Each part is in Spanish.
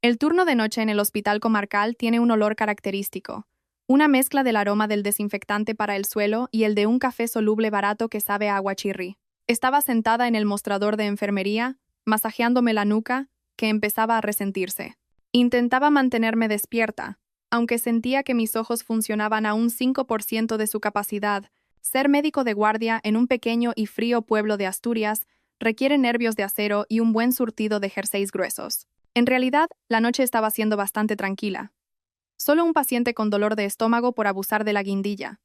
El turno de noche en el hospital comarcal tiene un olor característico, una mezcla del aroma del desinfectante para el suelo y el de un café soluble barato que sabe a aguachirri. Estaba sentada en el mostrador de enfermería, masajeándome la nuca, que empezaba a resentirse. Intentaba mantenerme despierta, aunque sentía que mis ojos funcionaban a un 5% de su capacidad. Ser médico de guardia en un pequeño y frío pueblo de Asturias requiere nervios de acero y un buen surtido de jerseys gruesos. En realidad, la noche estaba siendo bastante tranquila. Solo un paciente con dolor de estómago por abusar de la guindilla.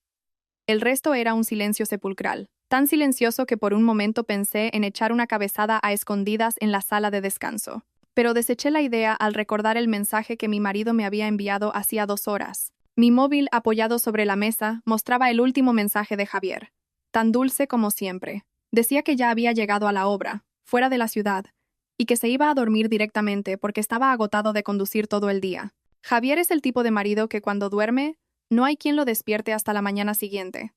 El resto era un silencio sepulcral, tan silencioso que por un momento pensé en echar una cabezada a escondidas en la sala de descanso. Pero deseché la idea al recordar el mensaje que mi marido me había enviado hacía 2 horas. Mi móvil, apoyado sobre la mesa, mostraba el último mensaje de Javier. Tan dulce como siempre. Decía que ya había llegado a la obra, fuera de la ciudad, y que se iba a dormir directamente porque estaba agotado de conducir todo el día. Javier es el tipo de marido que cuando duerme, no hay quien lo despierte hasta la mañana siguiente.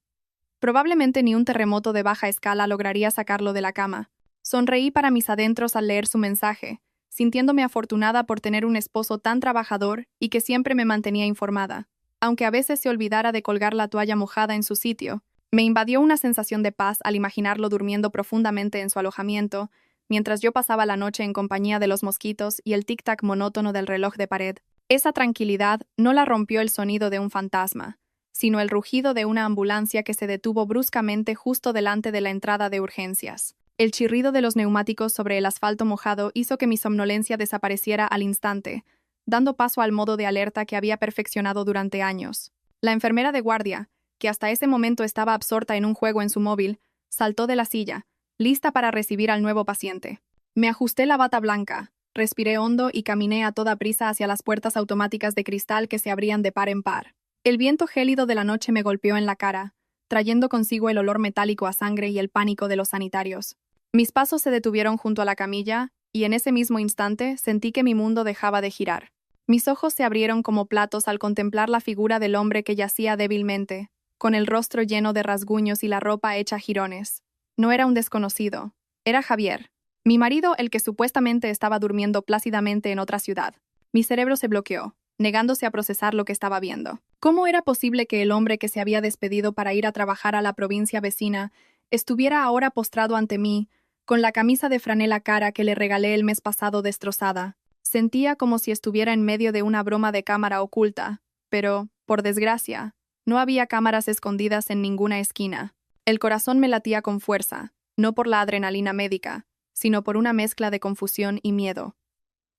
Probablemente ni un terremoto de baja escala lograría sacarlo de la cama. Sonreí para mis adentros al leer su mensaje, sintiéndome afortunada por tener un esposo tan trabajador y que siempre me mantenía informada. Aunque a veces se olvidara de colgar la toalla mojada en su sitio, me invadió una sensación de paz al imaginarlo durmiendo profundamente en su alojamiento, mientras yo pasaba la noche en compañía de los mosquitos y el tic-tac monótono del reloj de pared. Esa tranquilidad no la rompió el sonido de un fantasma, sino el rugido de una ambulancia que se detuvo bruscamente justo delante de la entrada de urgencias. El chirrido de los neumáticos sobre el asfalto mojado hizo que mi somnolencia desapareciera al instante, dando paso al modo de alerta que había perfeccionado durante años. La enfermera de guardia, que hasta ese momento estaba absorta en un juego en su móvil, saltó de la silla, lista para recibir al nuevo paciente. Me ajusté la bata blanca, respiré hondo y caminé a toda prisa hacia las puertas automáticas de cristal que se abrían de par en par. El viento gélido de la noche me golpeó en la cara, trayendo consigo el olor metálico a sangre y el pánico de los sanitarios. Mis pasos se detuvieron junto a la camilla, y en ese mismo instante sentí que mi mundo dejaba de girar. Mis ojos se abrieron como platos al contemplar la figura del hombre que yacía débilmente, con el rostro lleno de rasguños y la ropa hecha jirones. No era un desconocido, era Javier, mi marido, el que supuestamente estaba durmiendo plácidamente en otra ciudad. Mi cerebro se bloqueó, negándose a procesar lo que estaba viendo. ¿Cómo era posible que el hombre que se había despedido para ir a trabajar a la provincia vecina estuviera ahora postrado ante mí, con la camisa de franela cara que le regalé el mes pasado destrozada? Sentía como si estuviera en medio de una broma de cámara oculta, pero, por desgracia, no había cámaras escondidas en ninguna esquina. El corazón me latía con fuerza, no por la adrenalina médica, sino por una mezcla de confusión y miedo.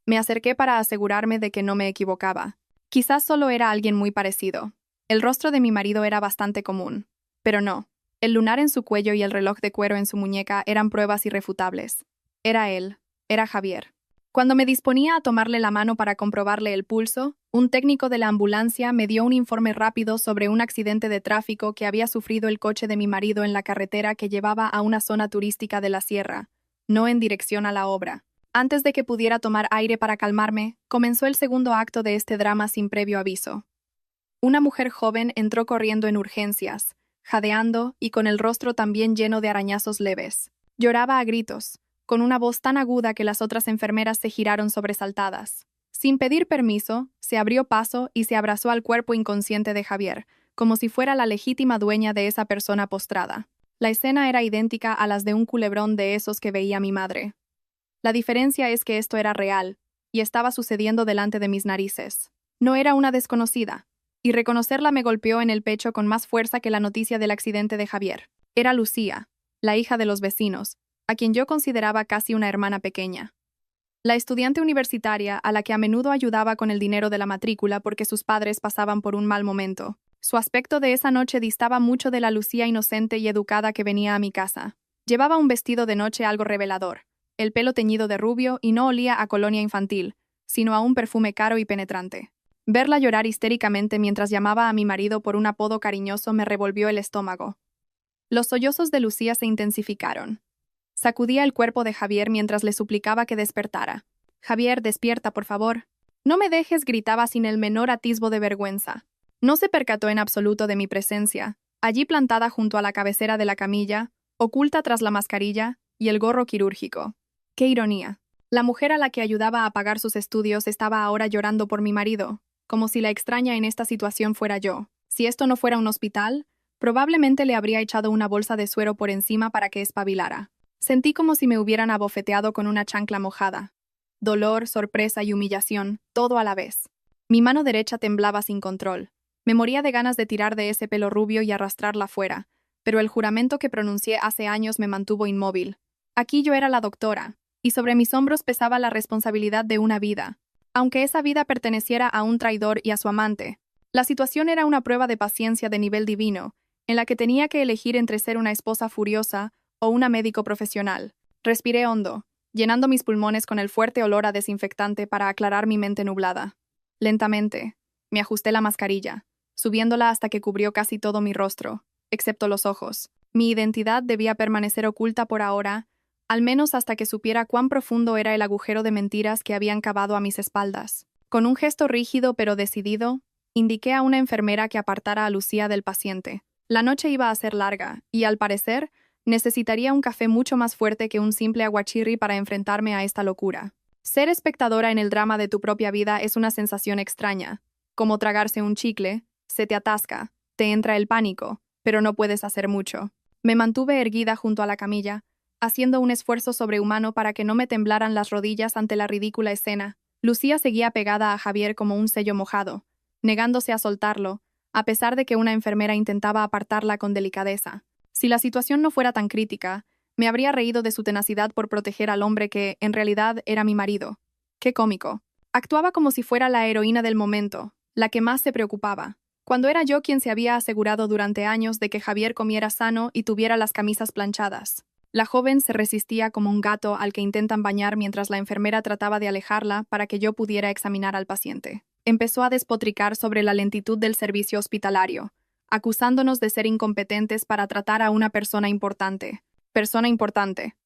Me acerqué para asegurarme de que no me equivocaba. Quizás solo era alguien muy parecido. El rostro de mi marido era bastante común. Pero no. El lunar en su cuello y el reloj de cuero en su muñeca eran pruebas irrefutables. Era él. Era Javier. Cuando me disponía a tomarle la mano para comprobarle el pulso, un técnico de la ambulancia me dio un informe rápido sobre un accidente de tráfico que había sufrido el coche de mi marido en la carretera que llevaba a una zona turística de la sierra, no en dirección a la obra. Antes de que pudiera tomar aire para calmarme, comenzó el segundo acto de este drama sin previo aviso. Una mujer joven entró corriendo en urgencias, jadeando y con el rostro también lleno de arañazos leves. Lloraba a gritos, con una voz tan aguda que las otras enfermeras se giraron sobresaltadas. Sin pedir permiso, se abrió paso y se abrazó al cuerpo inconsciente de Javier, como si fuera la legítima dueña de esa persona postrada. La escena era idéntica a las de un culebrón de esos que veía mi madre. La diferencia es que esto era real, y estaba sucediendo delante de mis narices. No era una desconocida, y reconocerla me golpeó en el pecho con más fuerza que la noticia del accidente de Javier. Era Lucía, la hija de los vecinos, a quien yo consideraba casi una hermana pequeña. La estudiante universitaria a la que a menudo ayudaba con el dinero de la matrícula porque sus padres pasaban por un mal momento. Su aspecto de esa noche distaba mucho de la Lucía inocente y educada que venía a mi casa. Llevaba un vestido de noche algo revelador, el pelo teñido de rubio y no olía a colonia infantil, sino a un perfume caro y penetrante. Verla llorar histéricamente mientras llamaba a mi marido por un apodo cariñoso me revolvió el estómago. Los sollozos de Lucía se intensificaron. Sacudía el cuerpo de Javier mientras le suplicaba que despertara. «Javier, despierta, por favor». «No me dejes», gritaba sin el menor atisbo de vergüenza. No se percató en absoluto de mi presencia, allí plantada junto a la cabecera de la camilla, oculta tras la mascarilla y el gorro quirúrgico. ¡Qué ironía! La mujer a la que ayudaba a pagar sus estudios estaba ahora llorando por mi marido, como si la extraña en esta situación fuera yo. Si esto no fuera un hospital, probablemente le habría echado una bolsa de suero por encima para que espabilara. Sentí como si me hubieran abofeteado con una chancla mojada. Dolor, sorpresa y humillación, todo a la vez. Mi mano derecha temblaba sin control. Me moría de ganas de tirar de ese pelo rubio y arrastrarla fuera, pero el juramento que pronuncié hace años me mantuvo inmóvil. Aquí yo era la doctora, y sobre mis hombros pesaba la responsabilidad de una vida, aunque esa vida perteneciera a un traidor y a su amante. La situación era una prueba de paciencia de nivel divino, en la que tenía que elegir entre ser una esposa furiosa o una médico profesional. Respiré hondo, llenando mis pulmones con el fuerte olor a desinfectante para aclarar mi mente nublada. Lentamente, me ajusté la mascarilla, subiéndola hasta que cubrió casi todo mi rostro, excepto los ojos. Mi identidad debía permanecer oculta por ahora, al menos hasta que supiera cuán profundo era el agujero de mentiras que habían cavado a mis espaldas. Con un gesto rígido pero decidido, indiqué a una enfermera que apartara a Lucía del paciente. La noche iba a ser larga, y al parecer, necesitaría un café mucho más fuerte que un simple aguachirri para enfrentarme a esta locura. Ser espectadora en el drama de tu propia vida es una sensación extraña. Como tragarse un chicle, se te atasca, te entra el pánico, pero no puedes hacer mucho. Me mantuve erguida junto a la camilla, haciendo un esfuerzo sobrehumano para que no me temblaran las rodillas ante la ridícula escena. Lucía seguía pegada a Javier como un sello mojado, negándose a soltarlo, a pesar de que una enfermera intentaba apartarla con delicadeza. Si la situación no fuera tan crítica, me habría reído de su tenacidad por proteger al hombre que, en realidad, era mi marido. Qué cómico. Actuaba como si fuera la heroína del momento, la que más se preocupaba, cuando era yo quien se había asegurado durante años de que Javier comiera sano y tuviera las camisas planchadas. La joven se resistía como un gato al que intentan bañar mientras la enfermera trataba de alejarla para que yo pudiera examinar al paciente. Empezó a despotricar sobre la lentitud del servicio hospitalario, acusándonos de ser incompetentes para tratar a una persona importante. Persona importante,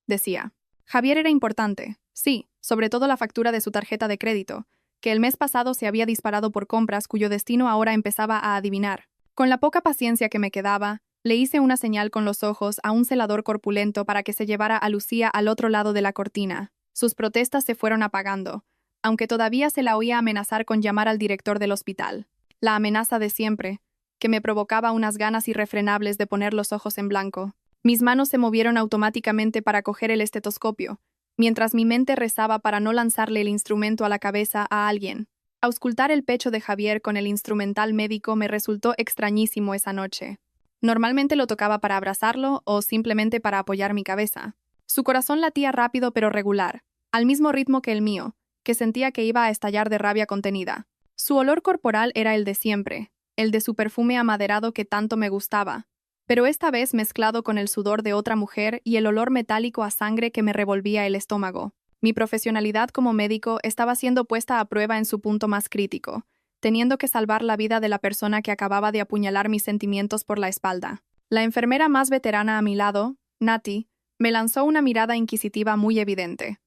decía. Javier era importante, sí, sobre todo la factura de su tarjeta de crédito, que el mes pasado se había disparado por compras cuyo destino ahora empezaba a adivinar. Con la poca paciencia que me quedaba, le hice una señal con los ojos a un celador corpulento para que se llevara a Lucía al otro lado de la cortina. Sus protestas se fueron apagando, aunque todavía se la oía amenazar con llamar al director del hospital. La amenaza de siempre, que me provocaba unas ganas irrefrenables de poner los ojos en blanco. Mis manos se movieron automáticamente para coger el estetoscopio, mientras mi mente rezaba para no lanzarle el instrumento a la cabeza a alguien. Auscultar el pecho de Javier con el instrumental médico me resultó extrañísimo esa noche. Normalmente lo tocaba para abrazarlo o simplemente para apoyar mi cabeza. Su corazón latía rápido pero regular, al mismo ritmo que el mío, que sentía que iba a estallar de rabia contenida. Su olor corporal era el de siempre, el de su perfume amaderado que tanto me gustaba, pero esta vez mezclado con el sudor de otra mujer y el olor metálico a sangre que me revolvía el estómago. Mi profesionalidad como médico estaba siendo puesta a prueba en su punto más crítico, teniendo que salvar la vida de la persona que acababa de apuñalar mis sentimientos por la espalda. La enfermera más veterana a mi lado, Nati, me lanzó una mirada inquisitiva muy evidente.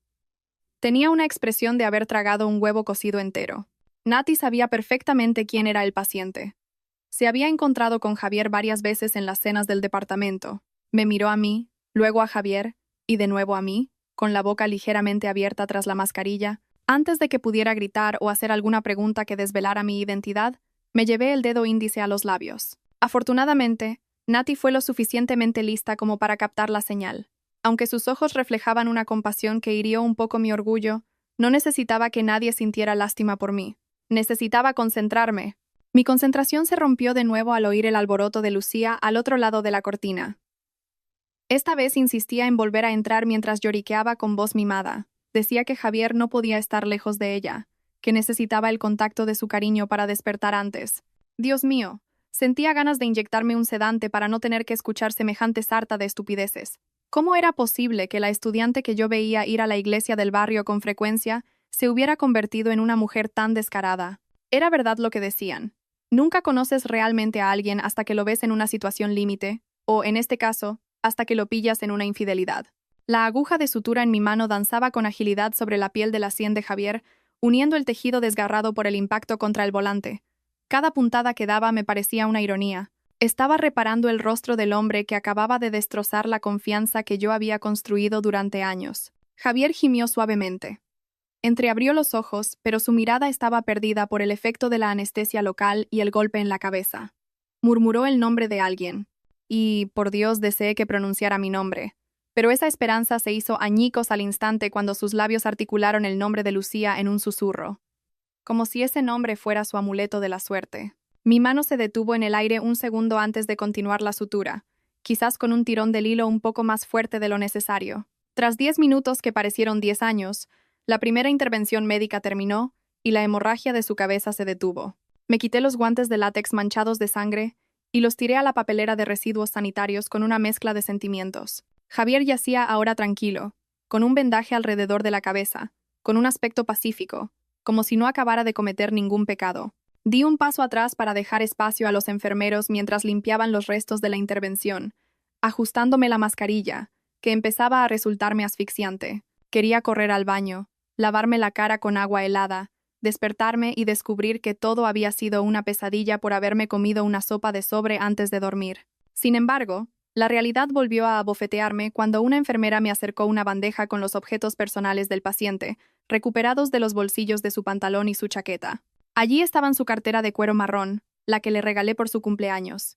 Tenía una expresión de haber tragado un huevo cocido entero. Nati sabía perfectamente quién era el paciente. Se había encontrado con Javier varias veces en las cenas del departamento. Me miró a mí, luego a Javier, y de nuevo a mí, con la boca ligeramente abierta tras la mascarilla. Antes de que pudiera gritar o hacer alguna pregunta que desvelara mi identidad, me llevé el dedo índice a los labios. Afortunadamente, Nati fue lo suficientemente lista como para captar la señal. Aunque sus ojos reflejaban una compasión que hirió un poco mi orgullo, no necesitaba que nadie sintiera lástima por mí. Necesitaba concentrarme. Mi concentración se rompió de nuevo al oír el alboroto de Lucía al otro lado de la cortina. Esta vez insistía en volver a entrar mientras lloriqueaba con voz mimada. Decía que Javier no podía estar lejos de ella, que necesitaba el contacto de su cariño para despertar antes. Dios mío, sentía ganas de inyectarme un sedante para no tener que escuchar semejante sarta de estupideces. ¿Cómo era posible que la estudiante que yo veía ir a la iglesia del barrio con frecuencia se hubiera convertido en una mujer tan descarada? Era verdad lo que decían. Nunca conoces realmente a alguien hasta que lo ves en una situación límite, o, en este caso, hasta que lo pillas en una infidelidad. La aguja de sutura en mi mano danzaba con agilidad sobre la piel de la sien de Javier, uniendo el tejido desgarrado por el impacto contra el volante. Cada puntada que daba me parecía una ironía. Estaba reparando el rostro del hombre que acababa de destrozar la confianza que yo había construido durante años. Javier gimió suavemente. Entreabrió los ojos, pero su mirada estaba perdida por el efecto de la anestesia local y el golpe en la cabeza. Murmuró el nombre de alguien. Y, por Dios, deseé que pronunciara mi nombre. Pero esa esperanza se hizo añicos al instante cuando sus labios articularon el nombre de Lucía en un susurro. Como si ese nombre fuera su amuleto de la suerte. Mi mano se detuvo en el aire un segundo antes de continuar la sutura, quizás con un tirón del hilo un poco más fuerte de lo necesario. Tras 10 minutos que parecieron 10 años, la primera intervención médica terminó y la hemorragia de su cabeza se detuvo. Me quité los guantes de látex manchados de sangre y los tiré a la papelera de residuos sanitarios con una mezcla de sentimientos. Javier yacía ahora tranquilo, con un vendaje alrededor de la cabeza, con un aspecto pacífico, como si no acabara de cometer ningún pecado. Di un paso atrás para dejar espacio a los enfermeros mientras limpiaban los restos de la intervención, ajustándome la mascarilla, que empezaba a resultarme asfixiante. Quería correr al baño, lavarme la cara con agua helada, despertarme y descubrir que todo había sido una pesadilla por haberme comido una sopa de sobre antes de dormir. Sin embargo, la realidad volvió a abofetearme cuando una enfermera me acercó una bandeja con los objetos personales del paciente, recuperados de los bolsillos de su pantalón y su chaqueta. Allí estaban su cartera de cuero marrón, la que le regalé por su cumpleaños,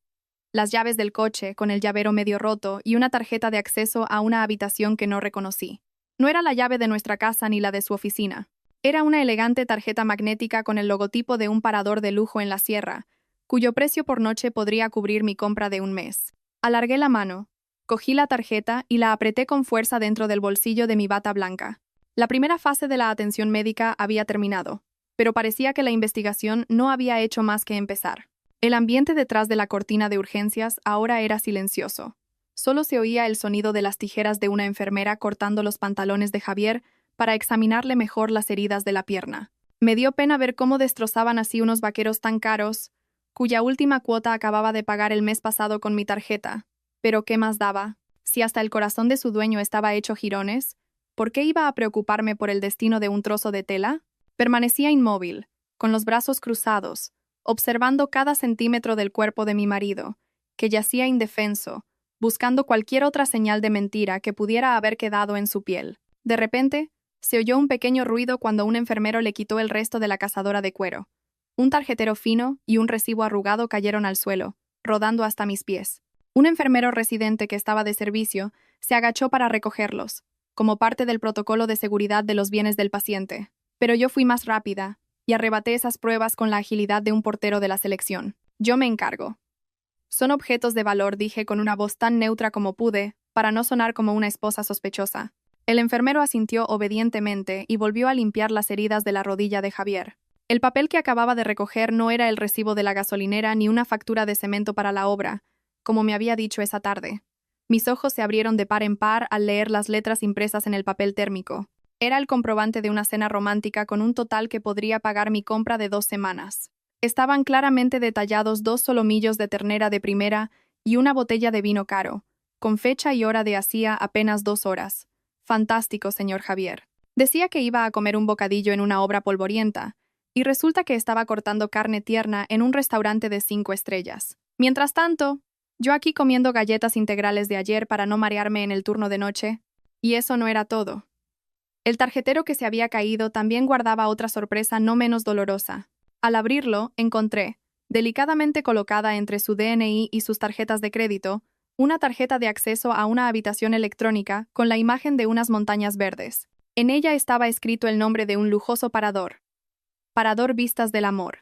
las llaves del coche con el llavero medio roto y una tarjeta de acceso a una habitación que no reconocí. No era la llave de nuestra casa ni la de su oficina. Era una elegante tarjeta magnética con el logotipo de un parador de lujo en la sierra, cuyo precio por noche podría cubrir mi compra de un mes. Alargué la mano, cogí la tarjeta y la apreté con fuerza dentro del bolsillo de mi bata blanca. La primera fase de la atención médica había terminado, pero parecía que la investigación no había hecho más que empezar. El ambiente detrás de la cortina de urgencias ahora era silencioso. Solo se oía el sonido de las tijeras de una enfermera cortando los pantalones de Javier para examinarle mejor las heridas de la pierna. Me dio pena ver cómo destrozaban así unos vaqueros tan caros, cuya última cuota acababa de pagar el mes pasado con mi tarjeta. Pero ¿qué más daba? Si hasta el corazón de su dueño estaba hecho jirones, ¿por qué iba a preocuparme por el destino de un trozo de tela? Permanecía inmóvil, con los brazos cruzados, observando cada centímetro del cuerpo de mi marido, que yacía indefenso, buscando cualquier otra señal de mentira que pudiera haber quedado en su piel. De repente, se oyó un pequeño ruido cuando un enfermero le quitó el resto de la cazadora de cuero. Un tarjetero fino y un recibo arrugado cayeron al suelo, rodando hasta mis pies. Un enfermero residente que estaba de servicio se agachó para recogerlos, como parte del protocolo de seguridad de los bienes del paciente. Pero yo fui más rápida y arrebaté esas pruebas con la agilidad de un portero de la selección. Yo me encargo. Son objetos de valor, dije con una voz tan neutra como pude, para no sonar como una esposa sospechosa. El enfermero asintió obedientemente y volvió a limpiar las heridas de la rodilla de Javier. El papel que acababa de recoger no era el recibo de la gasolinera ni una factura de cemento para la obra, como me había dicho esa tarde. Mis ojos se abrieron de par en par al leer las letras impresas en el papel térmico. Era el comprobante de una cena romántica con un total que podría pagar mi compra de 2 semanas. Estaban claramente detallados 2 solomillos de ternera de primera y una botella de vino caro, con fecha y hora de hacía apenas 2 horas. Fantástico, señor Javier. Decía que iba a comer un bocadillo en una obra polvorienta, y resulta que estaba cortando carne tierna en un restaurante de 5 estrellas. Mientras tanto, yo aquí comiendo galletas integrales de ayer para no marearme en el turno de noche, y eso no era todo. El tarjetero que se había caído también guardaba otra sorpresa no menos dolorosa. Al abrirlo, encontré, delicadamente colocada entre su DNI y sus tarjetas de crédito, una tarjeta de acceso a una habitación electrónica con la imagen de unas montañas verdes. En ella estaba escrito el nombre de un lujoso parador. Parador Vistas del Amor,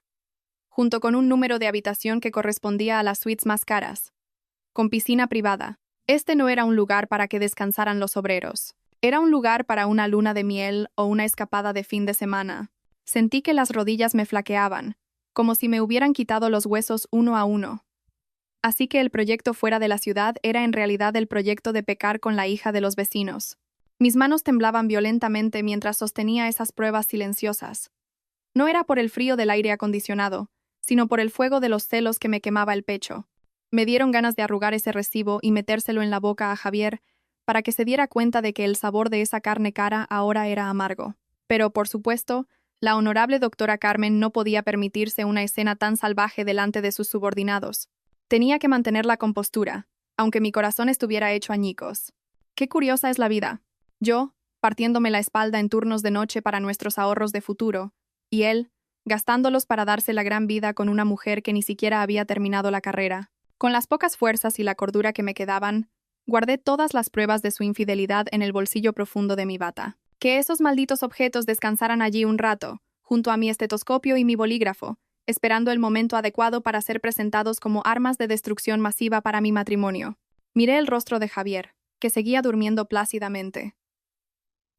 junto con un número de habitación que correspondía a las suites más caras, con piscina privada. Este no era un lugar para que descansaran los obreros. Era un lugar para una luna de miel o una escapada de fin de semana. Sentí que las rodillas me flaqueaban, como si me hubieran quitado los huesos uno a uno. Así que el proyecto fuera de la ciudad era en realidad el proyecto de pecar con la hija de los vecinos. Mis manos temblaban violentamente mientras sostenía esas pruebas silenciosas. No era por el frío del aire acondicionado, sino por el fuego de los celos que me quemaba el pecho. Me dieron ganas de arrugar ese recibo y metérselo en la boca a Javier para que se diera cuenta de que el sabor de esa carne cara ahora era amargo. Pero, por supuesto, la honorable doctora Carmen no podía permitirse una escena tan salvaje delante de sus subordinados. Tenía que mantener la compostura, aunque mi corazón estuviera hecho añicos. Qué curiosa es la vida. Yo, partiéndome la espalda en turnos de noche para nuestros ahorros de futuro, y él, gastándolos para darse la gran vida con una mujer que ni siquiera había terminado la carrera. Con las pocas fuerzas y la cordura que me quedaban, guardé todas las pruebas de su infidelidad en el bolsillo profundo de mi bata. Que esos malditos objetos descansaran allí un rato, junto a mi estetoscopio y mi bolígrafo, esperando el momento adecuado para ser presentados como armas de destrucción masiva para mi matrimonio. Miré el rostro de Javier, que seguía durmiendo plácidamente.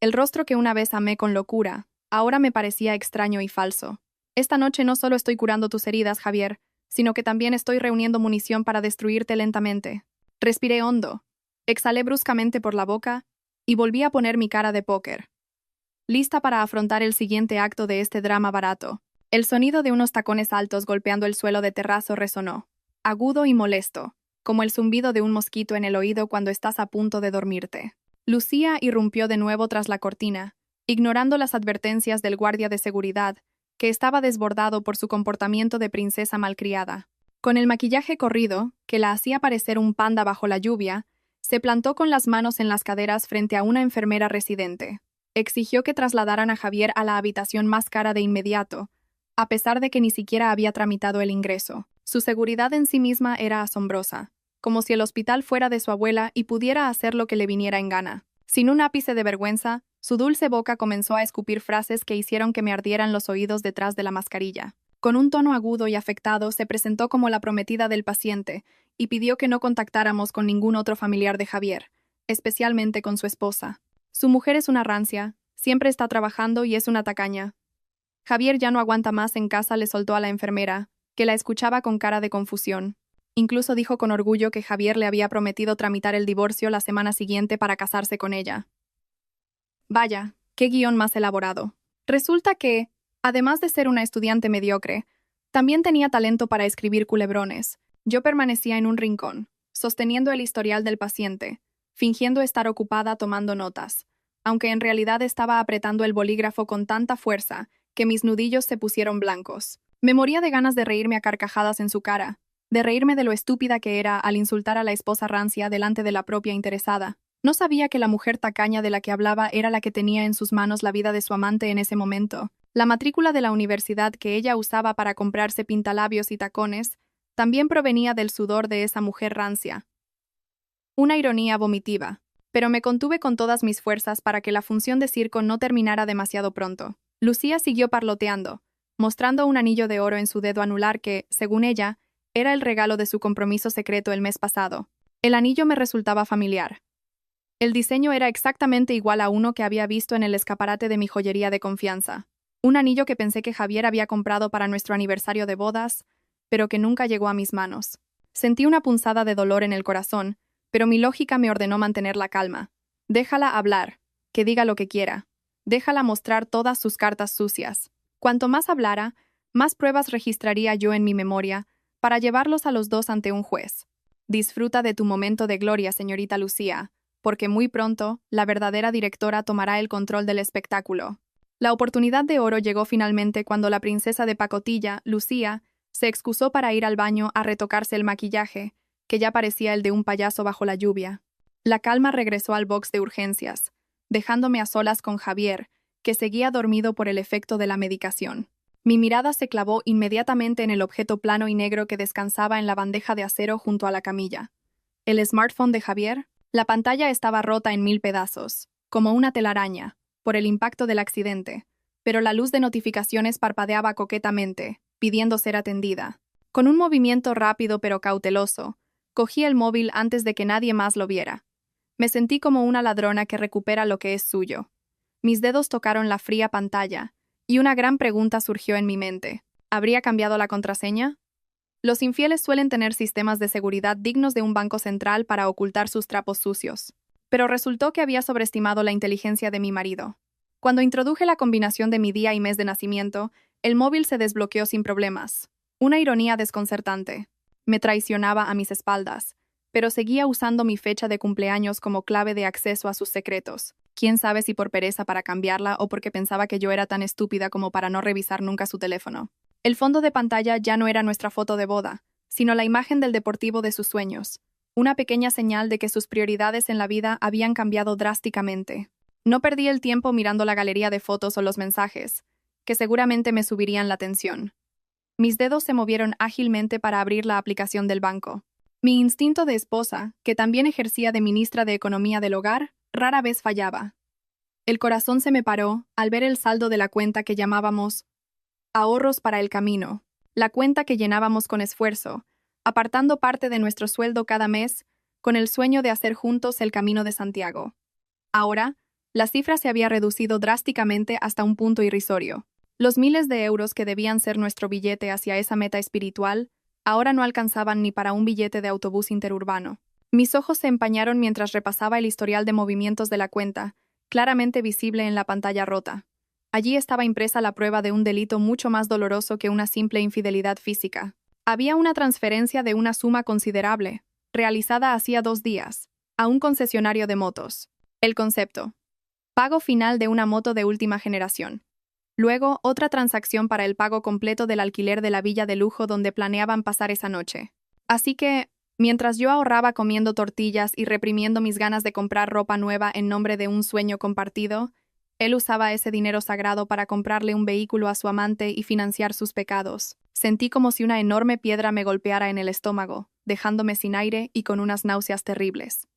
El rostro que una vez amé con locura, ahora me parecía extraño y falso. Esta noche no solo estoy curando tus heridas, Javier, sino que también estoy reuniendo munición para destruirte lentamente. Respiré hondo, exhalé bruscamente por la boca y volví a poner mi cara de póker, lista para afrontar el siguiente acto de este drama barato. El sonido de unos tacones altos golpeando el suelo de terrazo resonó, agudo y molesto, como el zumbido de un mosquito en el oído cuando estás a punto de dormirte. Lucía irrumpió de nuevo tras la cortina, ignorando las advertencias del guardia de seguridad, que estaba desbordado por su comportamiento de princesa malcriada. Con el maquillaje corrido, que la hacía parecer un panda bajo la lluvia, se plantó con las manos en las caderas frente a una enfermera residente. Exigió que trasladaran a Javier a la habitación más cara de inmediato, a pesar de que ni siquiera había tramitado el ingreso. Su seguridad en sí misma era asombrosa, como si el hospital fuera de su abuela y pudiera hacer lo que le viniera en gana. Sin un ápice de vergüenza, su dulce boca comenzó a escupir frases que hicieron que me ardieran los oídos detrás de la mascarilla. Con un tono agudo y afectado, se presentó como la prometida del paciente y pidió que no contactáramos con ningún otro familiar de Javier, especialmente con su esposa. Su mujer es una rancia, siempre está trabajando y es una tacaña. Javier ya no aguanta más en casa, le soltó a la enfermera, que la escuchaba con cara de confusión. Incluso dijo con orgullo que Javier le había prometido tramitar el divorcio la semana siguiente para casarse con ella. Vaya, qué guión más elaborado. Resulta que, además de ser una estudiante mediocre, también tenía talento para escribir culebrones. Yo permanecía en un rincón, sosteniendo el historial del paciente, fingiendo estar ocupada tomando notas, aunque en realidad estaba apretando el bolígrafo con tanta fuerza que mis nudillos se pusieron blancos. Me moría de ganas de reírme a carcajadas en su cara, de reírme de lo estúpida que era al insultar a la esposa rancia delante de la propia interesada. No sabía que la mujer tacaña de la que hablaba era la que tenía en sus manos la vida de su amante en ese momento. La matrícula de la universidad que ella usaba para comprarse pintalabios y tacones también provenía del sudor de esa mujer rancia. Una ironía vomitiva, pero me contuve con todas mis fuerzas para que la función de circo no terminara demasiado pronto. Lucía siguió parloteando, mostrando un anillo de oro en su dedo anular que, según ella, era el regalo de su compromiso secreto el mes pasado. El anillo me resultaba familiar. El diseño era exactamente igual a uno que había visto en el escaparate de mi joyería de confianza. Un anillo que pensé que Javier había comprado para nuestro aniversario de bodas, pero que nunca llegó a mis manos. Sentí una punzada de dolor en el corazón, pero mi lógica me ordenó mantener la calma. Déjala hablar, que diga lo que quiera. Déjala mostrar todas sus cartas sucias. Cuanto más hablara, más pruebas registraría yo en mi memoria para llevarlos a los dos ante un juez. Disfruta de tu momento de gloria, señorita Lucía, porque muy pronto la verdadera directora tomará el control del espectáculo. La oportunidad de oro llegó finalmente cuando la princesa de pacotilla, Lucía, se excusó para ir al baño a retocarse el maquillaje, que ya parecía el de un payaso bajo la lluvia. La calma regresó al box de urgencias, dejándome a solas con Javier, que seguía dormido por el efecto de la medicación. Mi mirada se clavó inmediatamente en el objeto plano y negro que descansaba en la bandeja de acero junto a la camilla. ¿El smartphone de Javier? La pantalla estaba rota en 1000 pedazos, como una telaraña, por el impacto del accidente, pero la luz de notificaciones parpadeaba coquetamente, pidiendo ser atendida. Con un movimiento rápido pero cauteloso, cogí el móvil antes de que nadie más lo viera. Me sentí como una ladrona que recupera lo que es suyo. Mis dedos tocaron la fría pantalla, y una gran pregunta surgió en mi mente. ¿Habría cambiado la contraseña? Los infieles suelen tener sistemas de seguridad dignos de un banco central para ocultar sus trapos sucios. Pero resultó que había sobreestimado la inteligencia de mi marido. Cuando introduje la combinación de mi día y mes de nacimiento, el móvil se desbloqueó sin problemas. Una ironía desconcertante. Me traicionaba a mis espaldas, pero seguía usando mi fecha de cumpleaños como clave de acceso a sus secretos. Quién sabe si por pereza para cambiarla o porque pensaba que yo era tan estúpida como para no revisar nunca su teléfono. El fondo de pantalla ya no era nuestra foto de boda, sino la imagen del deportivo de sus sueños, una pequeña señal de que sus prioridades en la vida habían cambiado drásticamente. No perdí el tiempo mirando la galería de fotos o los mensajes, que seguramente me subirían la tensión. Mis dedos se movieron ágilmente para abrir la aplicación del banco. Mi instinto de esposa, que también ejercía de ministra de Economía del hogar, rara vez fallaba. El corazón se me paró al ver el saldo de la cuenta que llamábamos ahorros para el camino, la cuenta que llenábamos con esfuerzo, apartando parte de nuestro sueldo cada mes, con el sueño de hacer juntos el Camino de Santiago. Ahora, la cifra se había reducido drásticamente hasta un punto irrisorio. Los miles de euros que debían ser nuestro billete hacia esa meta espiritual, ahora no alcanzaban ni para un billete de autobús interurbano. Mis ojos se empañaron mientras repasaba el historial de movimientos de la cuenta, claramente visible en la pantalla rota. Allí estaba impresa la prueba de un delito mucho más doloroso que una simple infidelidad física. Había una transferencia de una suma considerable, realizada hacía 2 días, a un concesionario de motos. El concepto: pago final de una moto de última generación. Luego, otra transacción para el pago completo del alquiler de la villa de lujo donde planeaban pasar esa noche. Así que, mientras yo ahorraba comiendo tortillas y reprimiendo mis ganas de comprar ropa nueva en nombre de un sueño compartido, él usaba ese dinero sagrado para comprarle un vehículo a su amante y financiar sus pecados. Sentí como si una enorme piedra me golpeara en el estómago, dejándome sin aire y con unas náuseas terribles.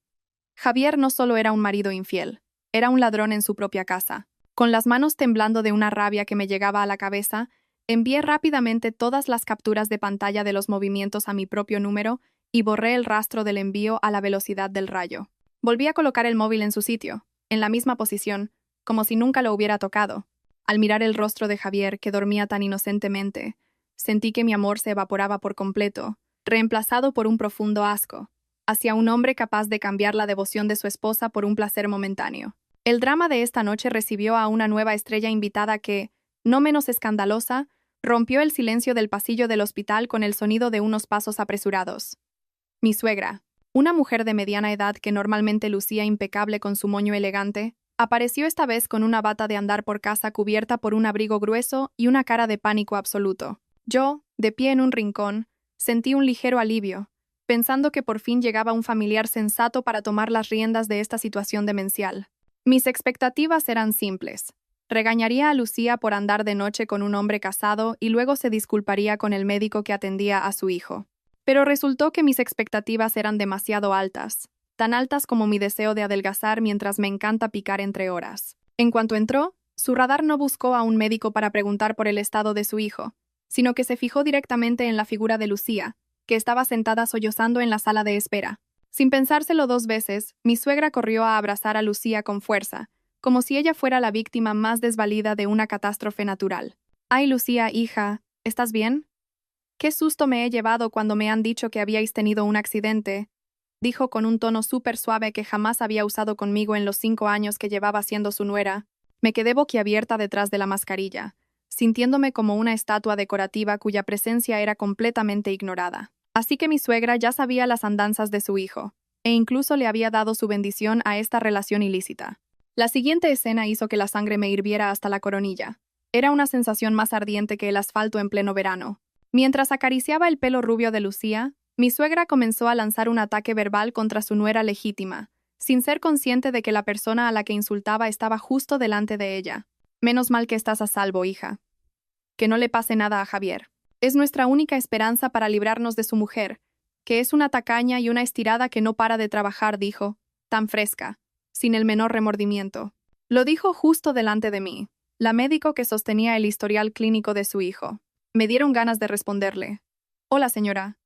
Javier no solo era un marido infiel, era un ladrón en su propia casa. Con las manos temblando de una rabia que me llegaba a la cabeza, envié rápidamente todas las capturas de pantalla de los movimientos a mi propio número y borré el rastro del envío a la velocidad del rayo. Volví a colocar el móvil en su sitio, en la misma posición, como si nunca lo hubiera tocado. Al mirar el rostro de Javier, que dormía tan inocentemente, sentí que mi amor se evaporaba por completo, reemplazado por un profundo asco, hacia un hombre capaz de cambiar la devoción de su esposa por un placer momentáneo. El drama de esta noche recibió a una nueva estrella invitada que, no menos escandalosa, rompió el silencio del pasillo del hospital con el sonido de unos pasos apresurados. Mi suegra, una mujer de mediana edad que normalmente lucía impecable con su moño elegante, apareció esta vez con una bata de andar por casa cubierta por un abrigo grueso y una cara de pánico absoluto. Yo, de pie en un rincón, sentí un ligero alivio, pensando que por fin llegaba un familiar sensato para tomar las riendas de esta situación demencial. Mis expectativas eran simples. Regañaría a Lucía por andar de noche con un hombre casado y luego se disculparía con el médico que atendía a su hijo. Pero resultó que mis expectativas eran demasiado altas, tan altas como mi deseo de adelgazar mientras me encanta picar entre horas. En cuanto entró, su radar no buscó a un médico para preguntar por el estado de su hijo, sino que se fijó directamente en la figura de Lucía, que estaba sentada sollozando en la sala de espera. Sin pensárselo 2 veces, mi suegra corrió a abrazar a Lucía con fuerza, como si ella fuera la víctima más desvalida de una catástrofe natural. «Ay, Lucía, hija, ¿estás bien? Qué susto me he llevado cuando me han dicho que habíais tenido un accidente», dijo con un tono súper suave que jamás había usado conmigo en los 5 años que llevaba siendo su nuera. Me quedé boquiabierta detrás de la mascarilla, sintiéndome como una estatua decorativa cuya presencia era completamente ignorada. Así que mi suegra ya sabía las andanzas de su hijo, e incluso le había dado su bendición a esta relación ilícita. La siguiente escena hizo que la sangre me hirviera hasta la coronilla. Era una sensación más ardiente que el asfalto en pleno verano. Mientras acariciaba el pelo rubio de Lucía, mi suegra comenzó a lanzar un ataque verbal contra su nuera legítima, sin ser consciente de que la persona a la que insultaba estaba justo delante de ella. «Menos mal que estás a salvo, hija. Que no le pase nada a Javier. Es nuestra única esperanza para librarnos de su mujer, que es una tacaña y una estirada que no para de trabajar», dijo, tan fresca, sin el menor remordimiento. Lo dijo justo delante de mí, la médico que sostenía el historial clínico de su hijo. Me dieron ganas de responderle. «Hola, señora.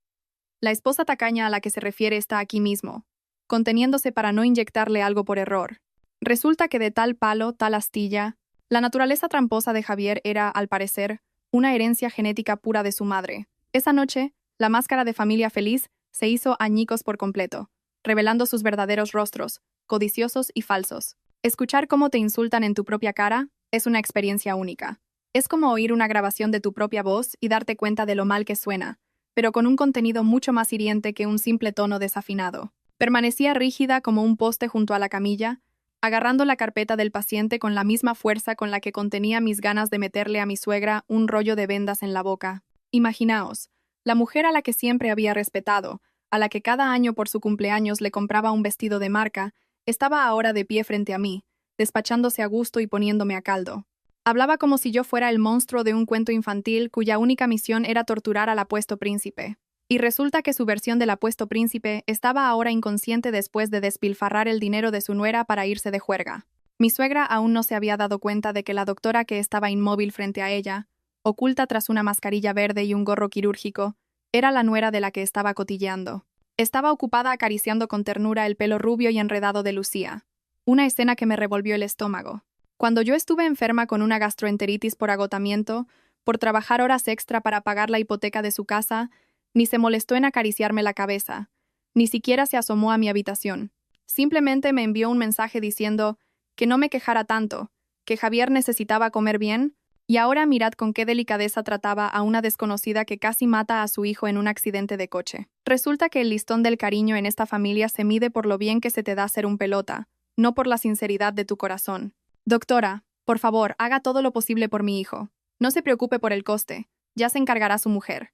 La esposa tacaña a la que se refiere está aquí mismo», conteniéndose para no inyectarle algo por error. Resulta que de tal palo, tal astilla, la naturaleza tramposa de Javier era, al parecer, una herencia genética pura de su madre. Esa noche, la máscara de familia feliz se hizo añicos por completo, revelando sus verdaderos rostros, codiciosos y falsos. Escuchar cómo te insultan en tu propia cara es una experiencia única. Es como oír una grabación de tu propia voz y darte cuenta de lo mal que suena, pero con un contenido mucho más hiriente que un simple tono desafinado. Permanecía rígida como un poste junto a la camilla, agarrando la carpeta del paciente con la misma fuerza con la que contenía mis ganas de meterle a mi suegra un rollo de vendas en la boca. Imaginaos, la mujer a la que siempre había respetado, a la que cada año por su cumpleaños le compraba un vestido de marca, estaba ahora de pie frente a mí, despachándose a gusto y poniéndome a caldo. Hablaba como si yo fuera el monstruo de un cuento infantil cuya única misión era torturar al apuesto príncipe. Y resulta que su versión del apuesto príncipe estaba ahora inconsciente después de despilfarrar el dinero de su nuera para irse de juerga. Mi suegra aún no se había dado cuenta de que la doctora que estaba inmóvil frente a ella, oculta tras una mascarilla verde y un gorro quirúrgico, era la nuera de la que estaba cotilleando. Estaba ocupada acariciando con ternura el pelo rubio y enredado de Lucía, una escena que me revolvió el estómago. Cuando yo estuve enferma con una gastroenteritis por agotamiento, por trabajar horas extra para pagar la hipoteca de su casa, ni se molestó en acariciarme la cabeza, ni siquiera se asomó a mi habitación. Simplemente me envió un mensaje diciendo que no me quejara tanto, que Javier necesitaba comer bien, y ahora mirad con qué delicadeza trataba a una desconocida que casi mata a su hijo en un accidente de coche. Resulta que el listón del cariño en esta familia se mide por lo bien que se te da ser un pelota, no por la sinceridad de tu corazón. Doctora, por favor, haga todo lo posible por mi hijo. No se preocupe por el coste, ya se encargará su mujer.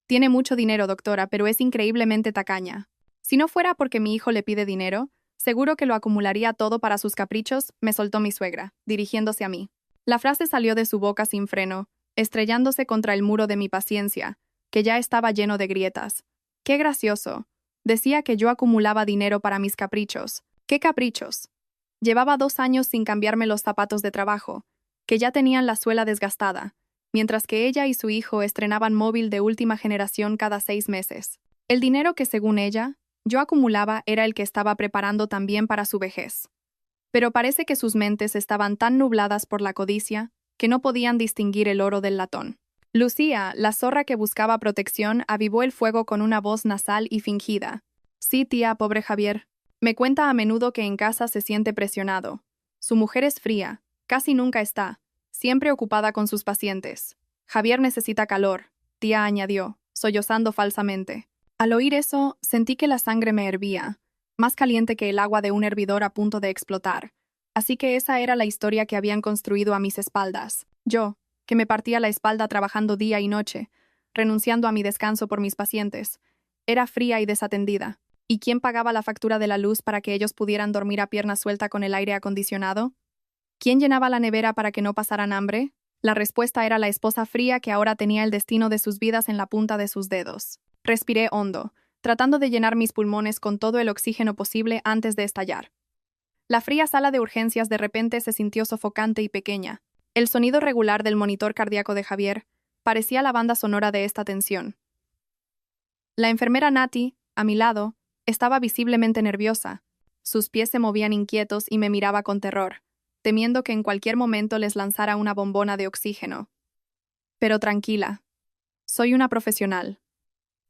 Tiene mucho dinero, doctora, pero es increíblemente tacaña. Si no fuera porque mi hijo le pide dinero, seguro que lo acumularía todo para sus caprichos, me soltó mi suegra, dirigiéndose a mí. La frase salió de su boca sin freno, estrellándose contra el muro de mi paciencia, que ya estaba lleno de grietas. ¡Qué gracioso! Decía que yo acumulaba dinero para mis caprichos. ¿Qué caprichos? Llevaba 2 años sin cambiarme los zapatos de trabajo, que ya tenían la suela desgastada, mientras que ella y su hijo estrenaban móvil de última generación cada 6 meses. El dinero que, según ella, yo acumulaba era el que estaba preparando también para su vejez. Pero parece que sus mentes estaban tan nubladas por la codicia que no podían distinguir el oro del latón. Lucía, la zorra que buscaba protección, avivó el fuego con una voz nasal y fingida. Sí, tía, pobre Javier. Me cuenta a menudo que en casa se siente presionado. Su mujer es fría, casi nunca está, siempre ocupada con sus pacientes. Javier necesita calor, tía añadió, sollozando falsamente. Al oír eso, sentí que la sangre me hervía, más caliente que el agua de un hervidor a punto de explotar. Así que esa era la historia que habían construido a mis espaldas. Yo, que me partía la espalda trabajando día y noche, renunciando a mi descanso por mis pacientes, era fría y desatendida. ¿Y quién pagaba la factura de la luz para que ellos pudieran dormir a pierna suelta con el aire acondicionado? ¿Quién llenaba la nevera para que no pasaran hambre? La respuesta era la esposa fría que ahora tenía el destino de sus vidas en la punta de sus dedos. Respiré hondo, tratando de llenar mis pulmones con todo el oxígeno posible antes de estallar. La fría sala de urgencias de repente se sintió sofocante y pequeña. El sonido regular del monitor cardíaco de Javier parecía la banda sonora de esta tensión. La enfermera Nati, a mi lado, estaba visiblemente nerviosa. Sus pies se movían inquietos y me miraba con terror, temiendo que en cualquier momento les lanzara una bombona de oxígeno. Pero tranquila. Soy una profesional.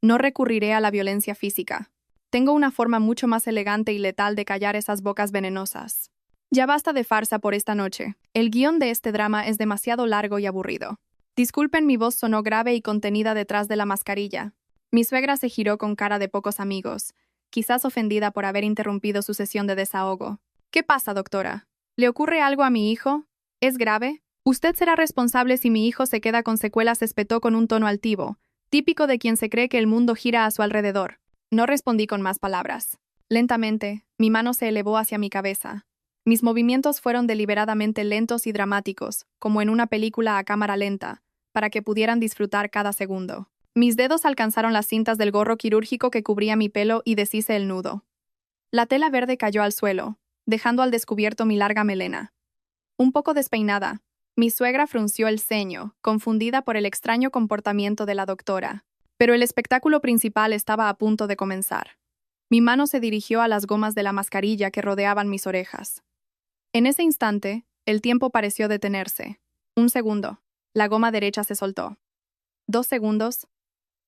No recurriré a la violencia física. Tengo una forma mucho más elegante y letal de callar esas bocas venenosas. Ya basta de farsa por esta noche. El guión de este drama es demasiado largo y aburrido. Disculpen, mi voz sonó grave y contenida detrás de la mascarilla. Mi suegra se giró con cara de pocos amigos, quizás ofendida por haber interrumpido su sesión de desahogo. ¿Qué pasa, doctora? ¿Le ocurre algo a mi hijo? ¿Es grave? Usted será responsable si mi hijo se queda con secuelas, espetó con un tono altivo, típico de quien se cree que el mundo gira a su alrededor. No respondí con más palabras. Lentamente, mi mano se elevó hacia mi cabeza. Mis movimientos fueron deliberadamente lentos y dramáticos, como en una película a cámara lenta, para que pudieran disfrutar cada segundo. Mis dedos alcanzaron las cintas del gorro quirúrgico que cubría mi pelo y deshice el nudo. La tela verde cayó al suelo, dejando al descubierto mi larga melena. Un poco despeinada, mi suegra frunció el ceño, confundida por el extraño comportamiento de la doctora. Pero el espectáculo principal estaba a punto de comenzar. Mi mano se dirigió a las gomas de la mascarilla que rodeaban mis orejas. En ese instante, el tiempo pareció detenerse. 1 segundo. La goma derecha se soltó. 2 segundos.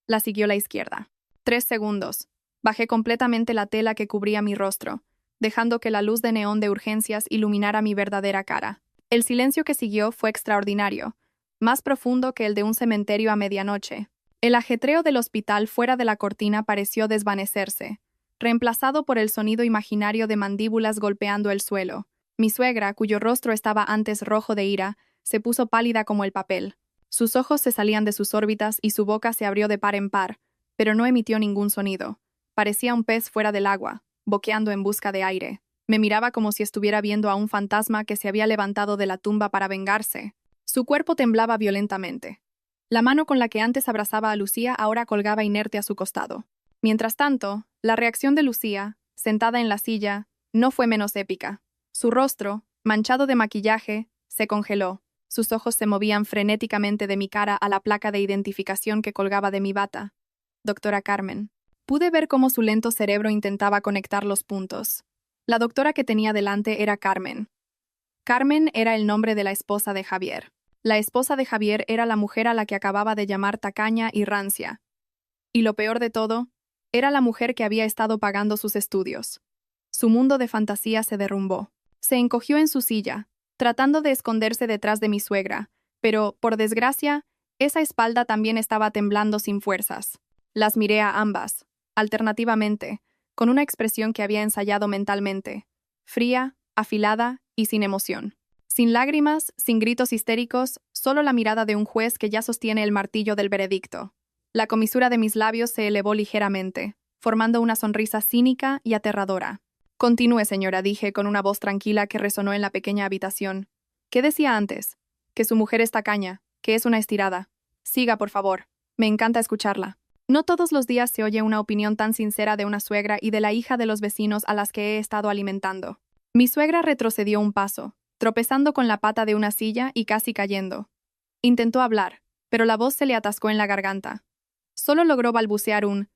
La siguió la izquierda. 3 segundos. Bajé completamente la tela que cubría mi rostro, dejando que la luz de neón de urgencias iluminara mi verdadera cara. El silencio que siguió fue extraordinario, más profundo que el de un cementerio a medianoche. El ajetreo del hospital fuera de la cortina pareció desvanecerse, reemplazado por el sonido imaginario de mandíbulas golpeando el suelo. Mi suegra, cuyo rostro estaba antes rojo de ira, se puso pálida como el papel. Sus ojos se salían de sus órbitas y su boca se abrió de par en par, pero no emitió ningún sonido. Parecía un pez fuera del agua, boqueando en busca de aire. Me miraba como si estuviera viendo a un fantasma que se había levantado de la tumba para vengarse. Su cuerpo temblaba violentamente. La mano con la que antes abrazaba a Lucía ahora colgaba inerte a su costado. Mientras tanto, la reacción de Lucía, sentada en la silla, no fue menos épica. Su rostro, manchado de maquillaje, se congeló. Sus ojos se movían frenéticamente de mi cara a la placa de identificación que colgaba de mi bata. Doctora Carmen. Pude ver cómo su lento cerebro intentaba conectar los puntos. La doctora que tenía delante era Carmen. Carmen era el nombre de la esposa de Javier. La esposa de Javier era la mujer a la que acababa de llamar tacaña y rancia. Y lo peor de todo, era la mujer que había estado pagando sus estudios. Su mundo de fantasía se derrumbó. Se encogió en su silla, tratando de esconderse detrás de mi suegra, pero, por desgracia, esa espalda también estaba temblando sin fuerzas. Las miré a ambas, alternativamente, con una expresión que había ensayado mentalmente, fría, afilada y sin emoción. Sin lágrimas, sin gritos histéricos, solo la mirada de un juez que ya sostiene el martillo del veredicto. La comisura de mis labios se elevó ligeramente, formando una sonrisa cínica y aterradora. Continúe, señora, dije con una voz tranquila que resonó en la pequeña habitación. ¿Qué decía antes? Que su mujer es tacaña, que es una estirada. Siga, por favor. Me encanta escucharla. No todos los días se oye una opinión tan sincera de una suegra y de la hija de los vecinos a las que he estado alimentando. Mi suegra retrocedió un paso, tropezando con la pata de una silla y casi cayendo. Intentó hablar, pero la voz se le atascó en la garganta. Solo logró balbucear un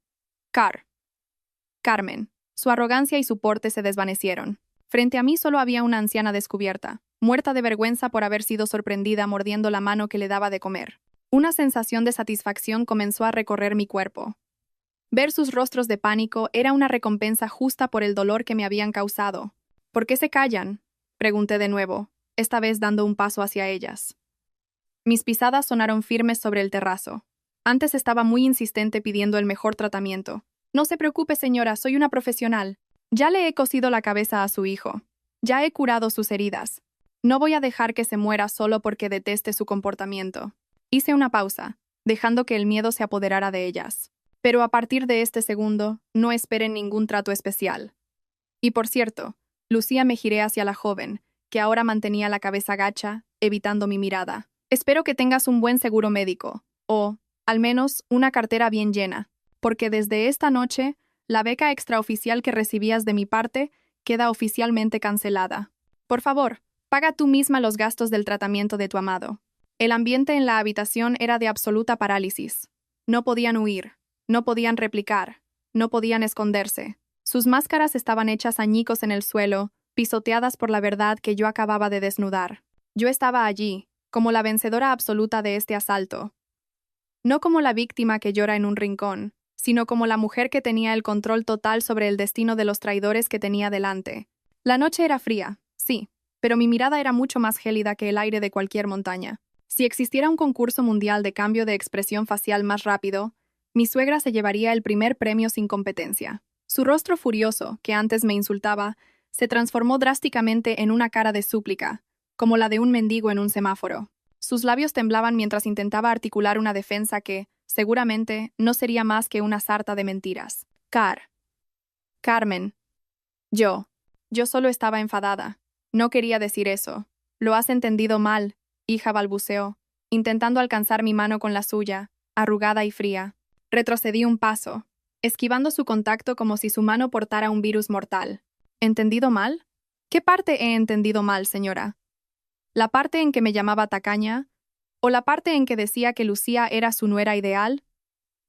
Carmen. Su arrogancia y su porte se desvanecieron. Frente a mí solo había una anciana descubierta, muerta de vergüenza por haber sido sorprendida mordiendo la mano que le daba de comer. Una sensación de satisfacción comenzó a recorrer mi cuerpo. Ver sus rostros de pánico era una recompensa justa por el dolor que me habían causado. ¿Por qué se callan?, pregunté de nuevo, esta vez dando un paso hacia ellas. Mis pisadas sonaron firmes sobre el terrazo. Antes estaba muy insistente pidiendo el mejor tratamiento. No se preocupe, señora, soy una profesional. Ya le he cosido la cabeza a su hijo. Ya he curado sus heridas. No voy a dejar que se muera solo porque deteste su comportamiento. Hice una pausa, dejando que el miedo se apoderara de ellas. Pero a partir de este segundo, no esperen ningún trato especial. Y por cierto, Lucía, me giré hacia la joven, que ahora mantenía la cabeza gacha, evitando mi mirada. Espero que tengas un buen seguro médico, o, al menos, una cartera bien llena, porque desde esta noche, la beca extraoficial que recibías de mi parte queda oficialmente cancelada. Por favor, paga tú misma los gastos del tratamiento de tu amado. El ambiente en la habitación era de absoluta parálisis. No podían huir, no podían replicar, no podían esconderse. Sus máscaras estaban hechas añicos en el suelo, pisoteadas por la verdad que yo acababa de desnudar. Yo estaba allí, como la vencedora absoluta de este asalto. No como la víctima que llora en un rincón, sino como la mujer que tenía el control total sobre el destino de los traidores que tenía delante. La noche era fría, sí, pero mi mirada era mucho más gélida que el aire de cualquier montaña. Si existiera un concurso mundial de cambio de expresión facial más rápido, mi suegra se llevaría el primer premio sin competencia. Su rostro furioso, que antes me insultaba, se transformó drásticamente en una cara de súplica, como la de un mendigo en un semáforo. Sus labios temblaban mientras intentaba articular una defensa que, seguramente, no sería más que una sarta de mentiras. Carmen. Yo solo estaba enfadada. No quería decir eso. Lo has entendido mal, hija, balbuceó, intentando alcanzar mi mano con la suya, arrugada y fría. Retrocedí un paso, esquivando su contacto como si su mano portara un virus mortal. ¿Entendido mal? ¿Qué parte he entendido mal, señora? ¿La parte en que me llamaba tacaña? ¿O la parte en que decía que Lucía era su nuera ideal?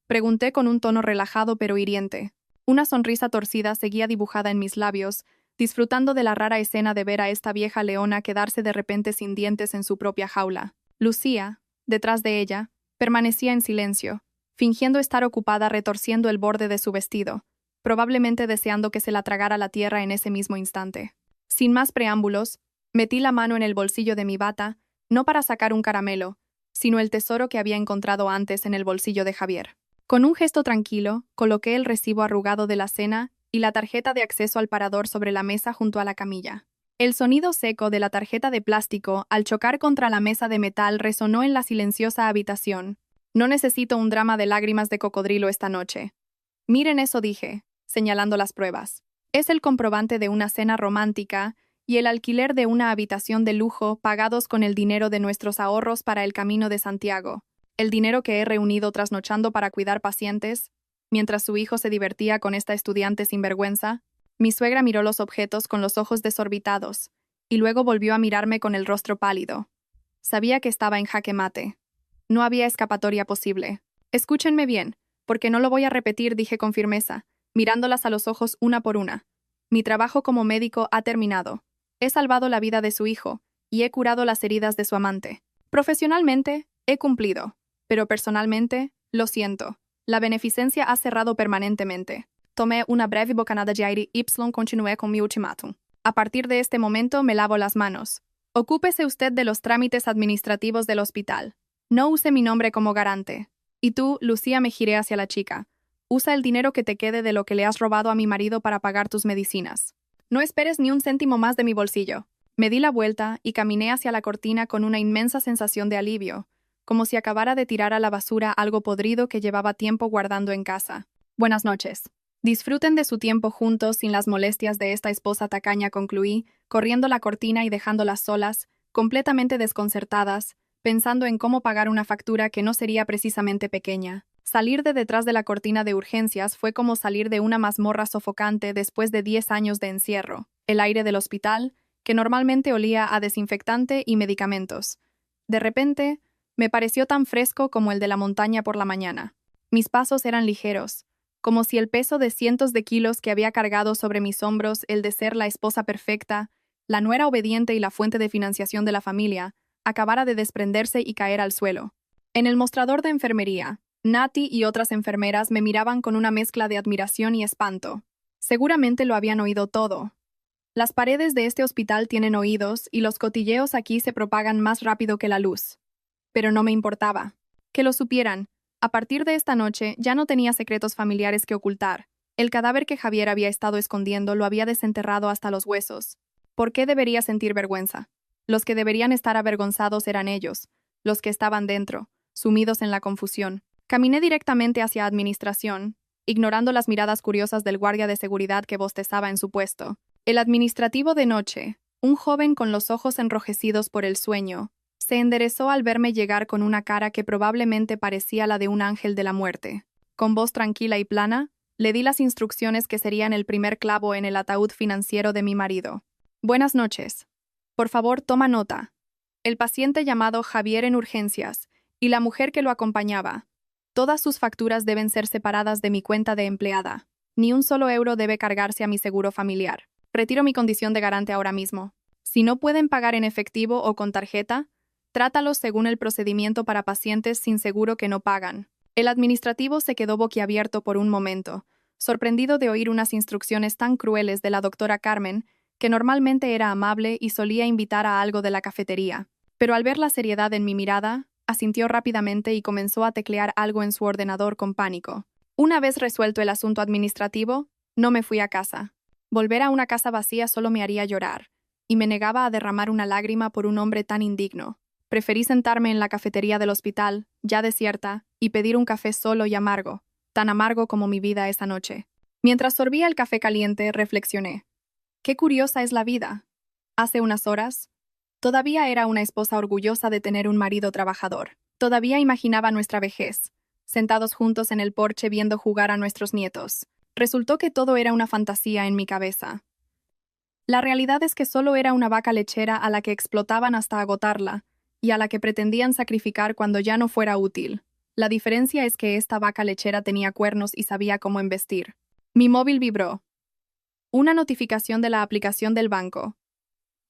Pregunté con un tono relajado pero hiriente. Una sonrisa torcida seguía dibujada en mis labios, disfrutando de la rara escena de ver a esta vieja leona quedarse de repente sin dientes en su propia jaula. Lucía, detrás de ella, permanecía en silencio, fingiendo estar ocupada retorciendo el borde de su vestido, probablemente deseando que se la tragara la tierra en ese mismo instante. Sin más preámbulos, metí la mano en el bolsillo de mi bata, no para sacar un caramelo, sino el tesoro que había encontrado antes en el bolsillo de Javier. Con un gesto tranquilo, coloqué el recibo arrugado de la cena y la tarjeta de acceso al parador sobre la mesa junto a la camilla. El sonido seco de la tarjeta de plástico al chocar contra la mesa de metal resonó en la silenciosa habitación. No necesito un drama de lágrimas de cocodrilo esta noche. Miren eso, dije, señalando las pruebas. Es el comprobante de una cena romántica y el alquiler de una habitación de lujo pagados con el dinero de nuestros ahorros para el Camino de Santiago, el dinero que he reunido trasnochando para cuidar pacientes, mientras su hijo se divertía con esta estudiante sinvergüenza. Mi suegra miró los objetos con los ojos desorbitados, y luego volvió a mirarme con el rostro pálido. Sabía que estaba en jaque mate. No había escapatoria posible. Escúchenme bien, porque no lo voy a repetir, dije con firmeza, mirándolas a los ojos una por una. Mi trabajo como médico ha terminado. He salvado la vida de su hijo, y he curado las heridas de su amante. Profesionalmente, he cumplido, pero personalmente, lo siento. La beneficencia ha cerrado permanentemente. Tomé una breve bocanada de aire y continué con mi ultimátum. A partir de este momento me lavo las manos. Ocúpese usted de los trámites administrativos del hospital. No use mi nombre como garante. Y tú, Lucía, me giré hacia la chica. Usa el dinero que te quede de lo que le has robado a mi marido para pagar tus medicinas. No esperes ni un céntimo más de mi bolsillo. Me di la vuelta y caminé hacia la cortina con una inmensa sensación de alivio, como si acabara de tirar a la basura algo podrido que llevaba tiempo guardando en casa. Buenas noches. Disfruten de su tiempo juntos sin las molestias de esta esposa tacaña, concluí, corriendo la cortina y dejándolas solas, completamente desconcertadas, pensando en cómo pagar una factura que no sería precisamente pequeña. Salir de detrás de la cortina de urgencias fue como salir de una mazmorra sofocante después de 10 años de encierro. El aire del hospital, que normalmente olía a desinfectante y medicamentos, de repente, me pareció tan fresco como el de la montaña por la mañana. Mis pasos eran ligeros, como si el peso de cientos de kilos que había cargado sobre mis hombros, el de ser la esposa perfecta, la nuera obediente y la fuente de financiación de la familia, acabara de desprenderse y caer al suelo. En el mostrador de enfermería, Nati y otras enfermeras me miraban con una mezcla de admiración y espanto. Seguramente lo habían oído todo. Las paredes de este hospital tienen oídos y los cotilleos aquí se propagan más rápido que la luz. Pero no me importaba. Que lo supieran. A partir de esta noche ya no tenía secretos familiares que ocultar. El cadáver que Javier había estado escondiendo lo había desenterrado hasta los huesos. ¿Por qué debería sentir vergüenza? Los que deberían estar avergonzados eran ellos, los que estaban dentro, sumidos en la confusión. Caminé directamente hacia administración, ignorando las miradas curiosas del guardia de seguridad que bostezaba en su puesto. El administrativo de noche, un joven con los ojos enrojecidos por el sueño, se enderezó al verme llegar con una cara que probablemente parecía la de un ángel de la muerte. Con voz tranquila y plana, le di las instrucciones que serían el primer clavo en el ataúd financiero de mi marido. Buenas noches. Por favor, toma nota. El paciente llamado Javier en urgencias y la mujer que lo acompañaba. Todas sus facturas deben ser separadas de mi cuenta de empleada. Ni un solo euro debe cargarse a mi seguro familiar. Retiro mi condición de garante ahora mismo. Si no pueden pagar en efectivo o con tarjeta, trátalos según el procedimiento para pacientes sin seguro que no pagan. El administrativo se quedó boquiabierto por un momento, sorprendido de oír unas instrucciones tan crueles de la doctora Carmen, que normalmente era amable y solía invitar a algo de la cafetería. Pero al ver la seriedad en mi mirada, asintió rápidamente y comenzó a teclear algo en su ordenador con pánico. Una vez resuelto el asunto administrativo, no me fui a casa. Volver a una casa vacía solo me haría llorar, y me negaba a derramar una lágrima por un hombre tan indigno. Preferí sentarme en la cafetería del hospital, ya desierta, y pedir un café solo y amargo, tan amargo como mi vida esa noche. Mientras sorbía el café caliente, reflexioné. Qué curiosa es la vida. Hace unas horas, todavía era una esposa orgullosa de tener un marido trabajador. Todavía imaginaba nuestra vejez, sentados juntos en el porche viendo jugar a nuestros nietos. Resultó que todo era una fantasía en mi cabeza. La realidad es que solo era una vaca lechera a la que explotaban hasta agotarla, y a la que pretendían sacrificar cuando ya no fuera útil. La diferencia es que esta vaca lechera tenía cuernos y sabía cómo embestir. Mi móvil vibró. Una notificación de la aplicación del banco.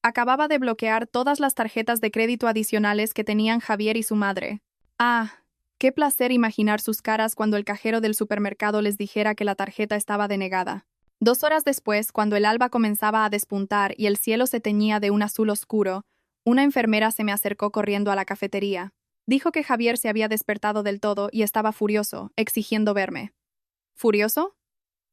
Acababa de bloquear todas las tarjetas de crédito adicionales que tenían Javier y su madre. Ah, qué placer imaginar sus caras cuando el cajero del supermercado les dijera que la tarjeta estaba denegada. 2 horas después, cuando el alba comenzaba a despuntar y el cielo se teñía de un azul oscuro, una enfermera se me acercó corriendo a la cafetería. Dijo que Javier se había despertado del todo y estaba furioso, exigiendo verme. ¿Furioso?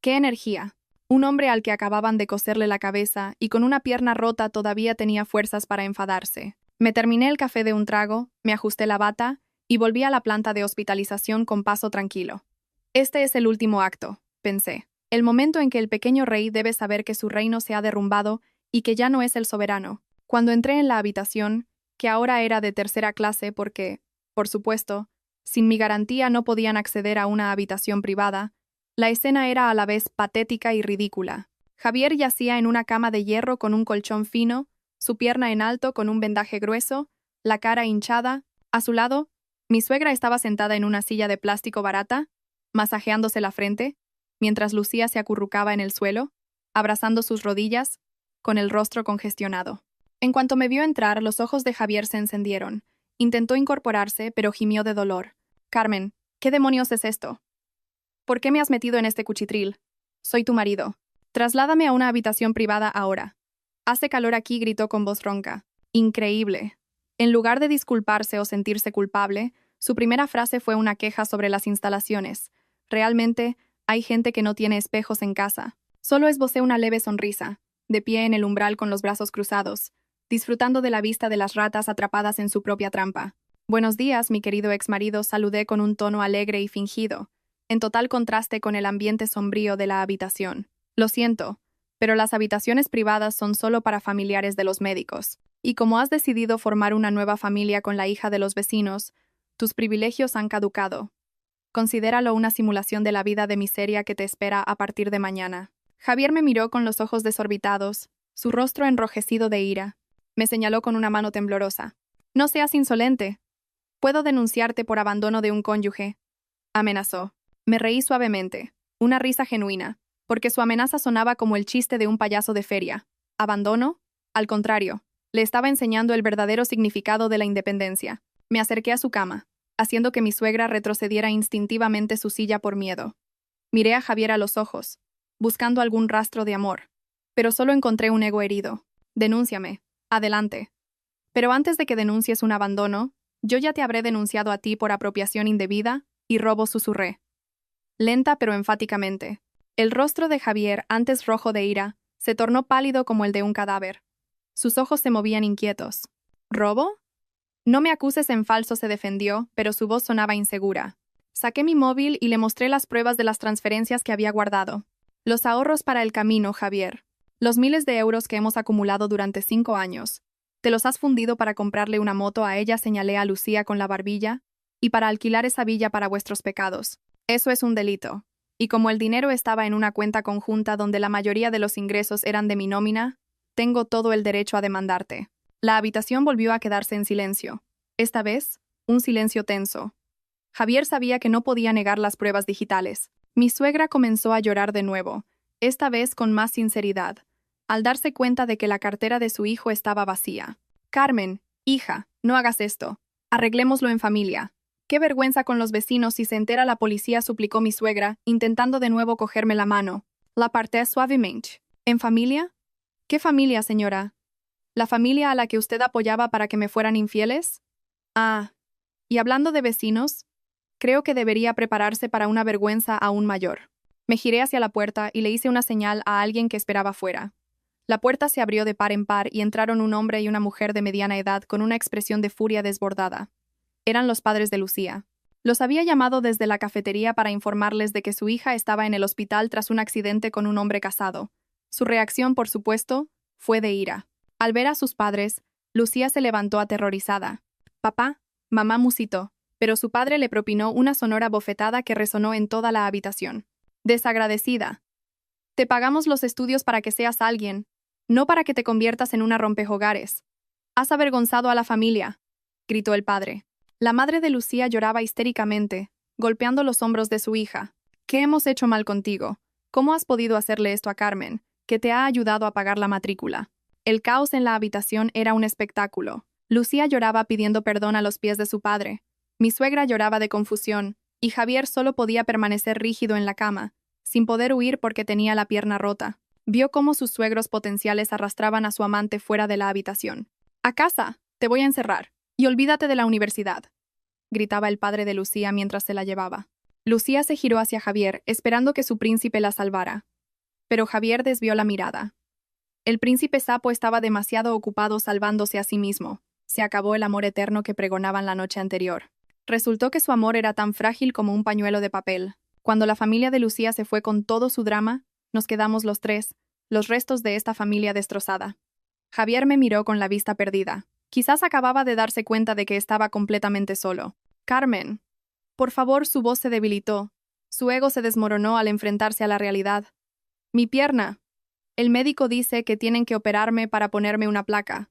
¡Qué energía! Un hombre al que acababan de coserle la cabeza y con una pierna rota todavía tenía fuerzas para enfadarse. Me terminé el café de un trago, me ajusté la bata y volví a la planta de hospitalización con paso tranquilo. Este es el último acto, pensé. El momento en que el pequeño rey debe saber que su reino se ha derrumbado y que ya no es el soberano. Cuando entré en la habitación, que ahora era de tercera clase porque, por supuesto, sin mi garantía no podían acceder a una habitación privada, la escena era a la vez patética y ridícula. Javier yacía en una cama de hierro con un colchón fino, su pierna en alto con un vendaje grueso, la cara hinchada. A su lado, mi suegra estaba sentada en una silla de plástico barata, masajeándose la frente, mientras Lucía se acurrucaba en el suelo, abrazando sus rodillas, con el rostro congestionado. En cuanto me vio entrar, los ojos de Javier se encendieron. Intentó incorporarse, pero gimió de dolor. «Carmen, ¿qué demonios es esto? ¿Por qué me has metido en este cuchitril? Soy tu marido. Trasládame a una habitación privada ahora». «Hace calor aquí», gritó con voz ronca. Increíble. En lugar de disculparse o sentirse culpable, su primera frase fue una queja sobre las instalaciones. Realmente, hay gente que no tiene espejos en casa. Solo esbocé una leve sonrisa, de pie en el umbral con los brazos cruzados, disfrutando de la vista de las ratas atrapadas en su propia trampa. «Buenos días, mi querido exmarido», saludé con un tono alegre y fingido, en total contraste con el ambiente sombrío de la habitación. «Lo siento, pero las habitaciones privadas son solo para familiares de los médicos. Y como has decidido formar una nueva familia con la hija de los vecinos, tus privilegios han caducado. Considéralo una simulación de la vida de miseria que te espera a partir de mañana». Javier me miró con los ojos desorbitados, su rostro enrojecido de ira. Me señaló con una mano temblorosa. «No seas insolente. Puedo denunciarte por abandono de un cónyuge», amenazó. Me reí suavemente, una risa genuina, porque su amenaza sonaba como el chiste de un payaso de feria. ¿Abandono? Al contrario, le estaba enseñando el verdadero significado de la independencia. Me acerqué a su cama, haciendo que mi suegra retrocediera instintivamente su silla por miedo. Miré a Javier a los ojos, buscando algún rastro de amor, pero solo encontré un ego herido. «Denúnciame. Adelante. Pero antes de que denuncies un abandono, yo ya te habré denunciado a ti por apropiación indebida y robo», susurré. Lenta pero enfáticamente. El rostro de Javier, antes rojo de ira, se tornó pálido como el de un cadáver. Sus ojos se movían inquietos. «¿Robo?» «No me acuses en falso», se defendió, pero su voz sonaba insegura. Saqué mi móvil y le mostré las pruebas de las transferencias que había guardado. «Los ahorros para el camino, Javier. Los miles de euros que hemos acumulado durante 5 años. ¿Te los has fundido para comprarle una moto a ella?», señalé a Lucía con la barbilla, «y para alquilar esa villa para vuestros pecados. Eso es un delito. Y como el dinero estaba en una cuenta conjunta donde la mayoría de los ingresos eran de mi nómina, tengo todo el derecho a demandarte». La habitación volvió a quedarse en silencio. Esta vez, un silencio tenso. Javier sabía que no podía negar las pruebas digitales. Mi suegra comenzó a llorar de nuevo, esta vez con más sinceridad, al darse cuenta de que la cartera de su hijo estaba vacía. «Carmen, hija, no hagas esto. Arreglémoslo en familia». «Qué vergüenza con los vecinos si se entera la policía», suplicó mi suegra, intentando de nuevo cogerme la mano. La aparté suavemente. «¿En familia? ¿Qué familia, señora? ¿La familia a la que usted apoyaba para que me fueran infieles? Ah, y hablando de vecinos, creo que debería prepararse para una vergüenza aún mayor». Me giré hacia la puerta y le hice una señal a alguien que esperaba fuera. La puerta se abrió de par en par y entraron un hombre y una mujer de mediana edad con una expresión de furia desbordada. Eran los padres de Lucía. Los había llamado desde la cafetería para informarles de que su hija estaba en el hospital tras un accidente con un hombre casado. Su reacción, por supuesto, fue de ira. Al ver a sus padres, Lucía se levantó aterrorizada. «Papá», mamá musitó, pero su padre le propinó una sonora bofetada que resonó en toda la habitación. «Desagradecida. Te pagamos los estudios para que seas alguien, no para que te conviertas en una rompehogares. Has avergonzado a la familia», gritó el padre. La madre de Lucía lloraba histéricamente, golpeando los hombros de su hija. «¿Qué hemos hecho mal contigo? ¿Cómo has podido hacerle esto a Carmen, que te ha ayudado a pagar la matrícula?» El caos en la habitación era un espectáculo. Lucía lloraba pidiendo perdón a los pies de su padre. Mi suegra lloraba de confusión, y Javier solo podía permanecer rígido en la cama, sin poder huir porque tenía la pierna rota. Vio cómo sus suegros potenciales arrastraban a su amante fuera de la habitación. «A casa, te voy a encerrar, y olvídate de la universidad», gritaba el padre de Lucía mientras se la llevaba. Lucía se giró hacia Javier, esperando que su príncipe la salvara. Pero Javier desvió la mirada. El príncipe sapo estaba demasiado ocupado salvándose a sí mismo. Se acabó el amor eterno que pregonaban la noche anterior. Resultó que su amor era tan frágil como un pañuelo de papel. Cuando la familia de Lucía se fue con todo su drama, nos quedamos los tres, los restos de esta familia destrozada. Javier me miró con la vista perdida. Quizás acababa de darse cuenta de que estaba completamente solo. Carmen. Por favor, su voz se debilitó. Su ego se desmoronó al enfrentarse a la realidad. Mi pierna. El médico dice que tienen que operarme para ponerme una placa.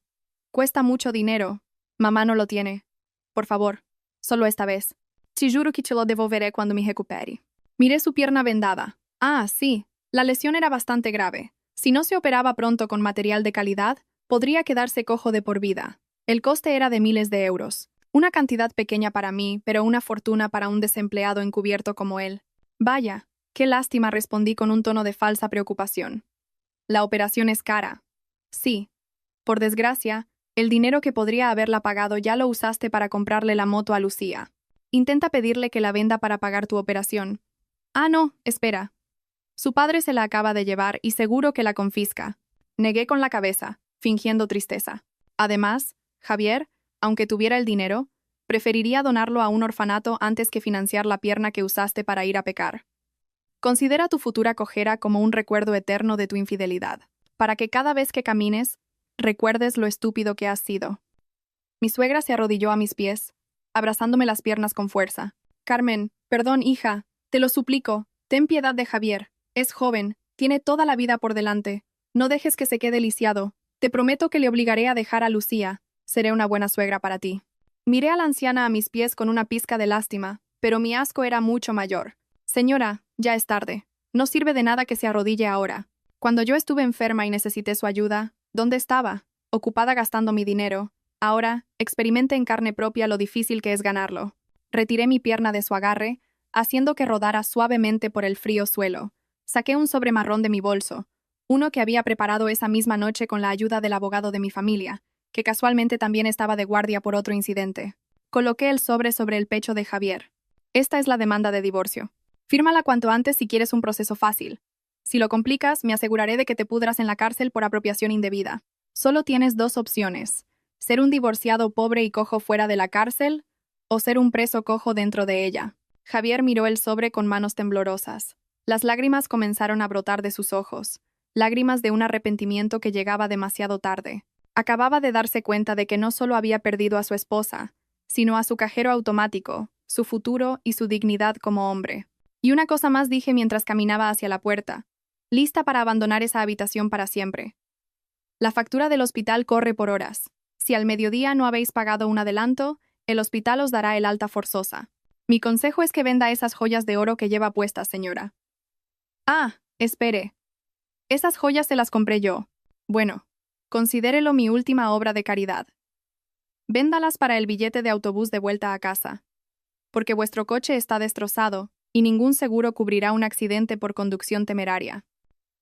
Cuesta mucho dinero. Mamá no lo tiene. Por favor, solo esta vez. Ti juro que te lo devolveré cuando me recupere. Miré su pierna vendada. Ah, sí. La lesión era bastante grave. Si no se operaba pronto con material de calidad, podría quedarse cojo de por vida. El coste era de miles de euros. Una cantidad pequeña para mí, pero una fortuna para un desempleado encubierto como él. Vaya, qué lástima, respondí con un tono de falsa preocupación. La operación es cara. Sí. Por desgracia, el dinero que podría haberla pagado ya lo usaste para comprarle la moto a Lucía. Intenta pedirle que la venda para pagar tu operación. Ah, no, espera. Su padre se la acaba de llevar y seguro que la confisca. Negué con la cabeza, fingiendo tristeza. Además, Javier, aunque tuviera el dinero, preferiría donarlo a un orfanato antes que financiar la pierna que usaste para ir a pecar. Considera tu futura cojera como un recuerdo eterno de tu infidelidad, para que cada vez que camines, recuerdes lo estúpido que has sido. Mi suegra se arrodilló a mis pies, abrazándome las piernas con fuerza. Carmen, perdón, hija, te lo suplico, ten piedad de Javier. Es joven, tiene toda la vida por delante. No dejes que se quede lisiado. Te prometo que le obligaré a dejar a Lucía. Seré una buena suegra para ti. Miré a la anciana a mis pies con una pizca de lástima, pero mi asco era mucho mayor. Señora, ya es tarde. No sirve de nada que se arrodille ahora. Cuando yo estuve enferma y necesité su ayuda, ¿dónde estaba? Ocupada gastando mi dinero. Ahora, experimente en carne propia lo difícil que es ganarlo. Retiré mi pierna de su agarre, haciendo que rodara suavemente por el frío suelo. Saqué un sobre marrón de mi bolso, uno que había preparado esa misma noche con la ayuda del abogado de mi familia, que casualmente también estaba de guardia por otro incidente. Coloqué el sobre el pecho de Javier. Esta es la demanda de divorcio. Fírmala cuanto antes si quieres un proceso fácil. Si lo complicas, me aseguraré de que te pudras en la cárcel por apropiación indebida. Solo tienes dos opciones: ser un divorciado pobre y cojo fuera de la cárcel, o ser un preso cojo dentro de ella. Javier miró el sobre con manos temblorosas. Las lágrimas comenzaron a brotar de sus ojos, lágrimas de un arrepentimiento que llegaba demasiado tarde. Acababa de darse cuenta de que no solo había perdido a su esposa, sino a su cajero automático, su futuro y su dignidad como hombre. Y una cosa más, dije mientras caminaba hacia la puerta, lista para abandonar esa habitación para siempre. La factura del hospital corre por horas. Si al mediodía no habéis pagado un adelanto, el hospital os dará el alta forzosa. Mi consejo es que venda esas joyas de oro que lleva puestas, señora. Ah, espere. Esas joyas se las compré yo. Bueno, considérelo mi última obra de caridad. Véndalas para el billete de autobús de vuelta a casa. Porque vuestro coche está destrozado, y ningún seguro cubrirá un accidente por conducción temeraria.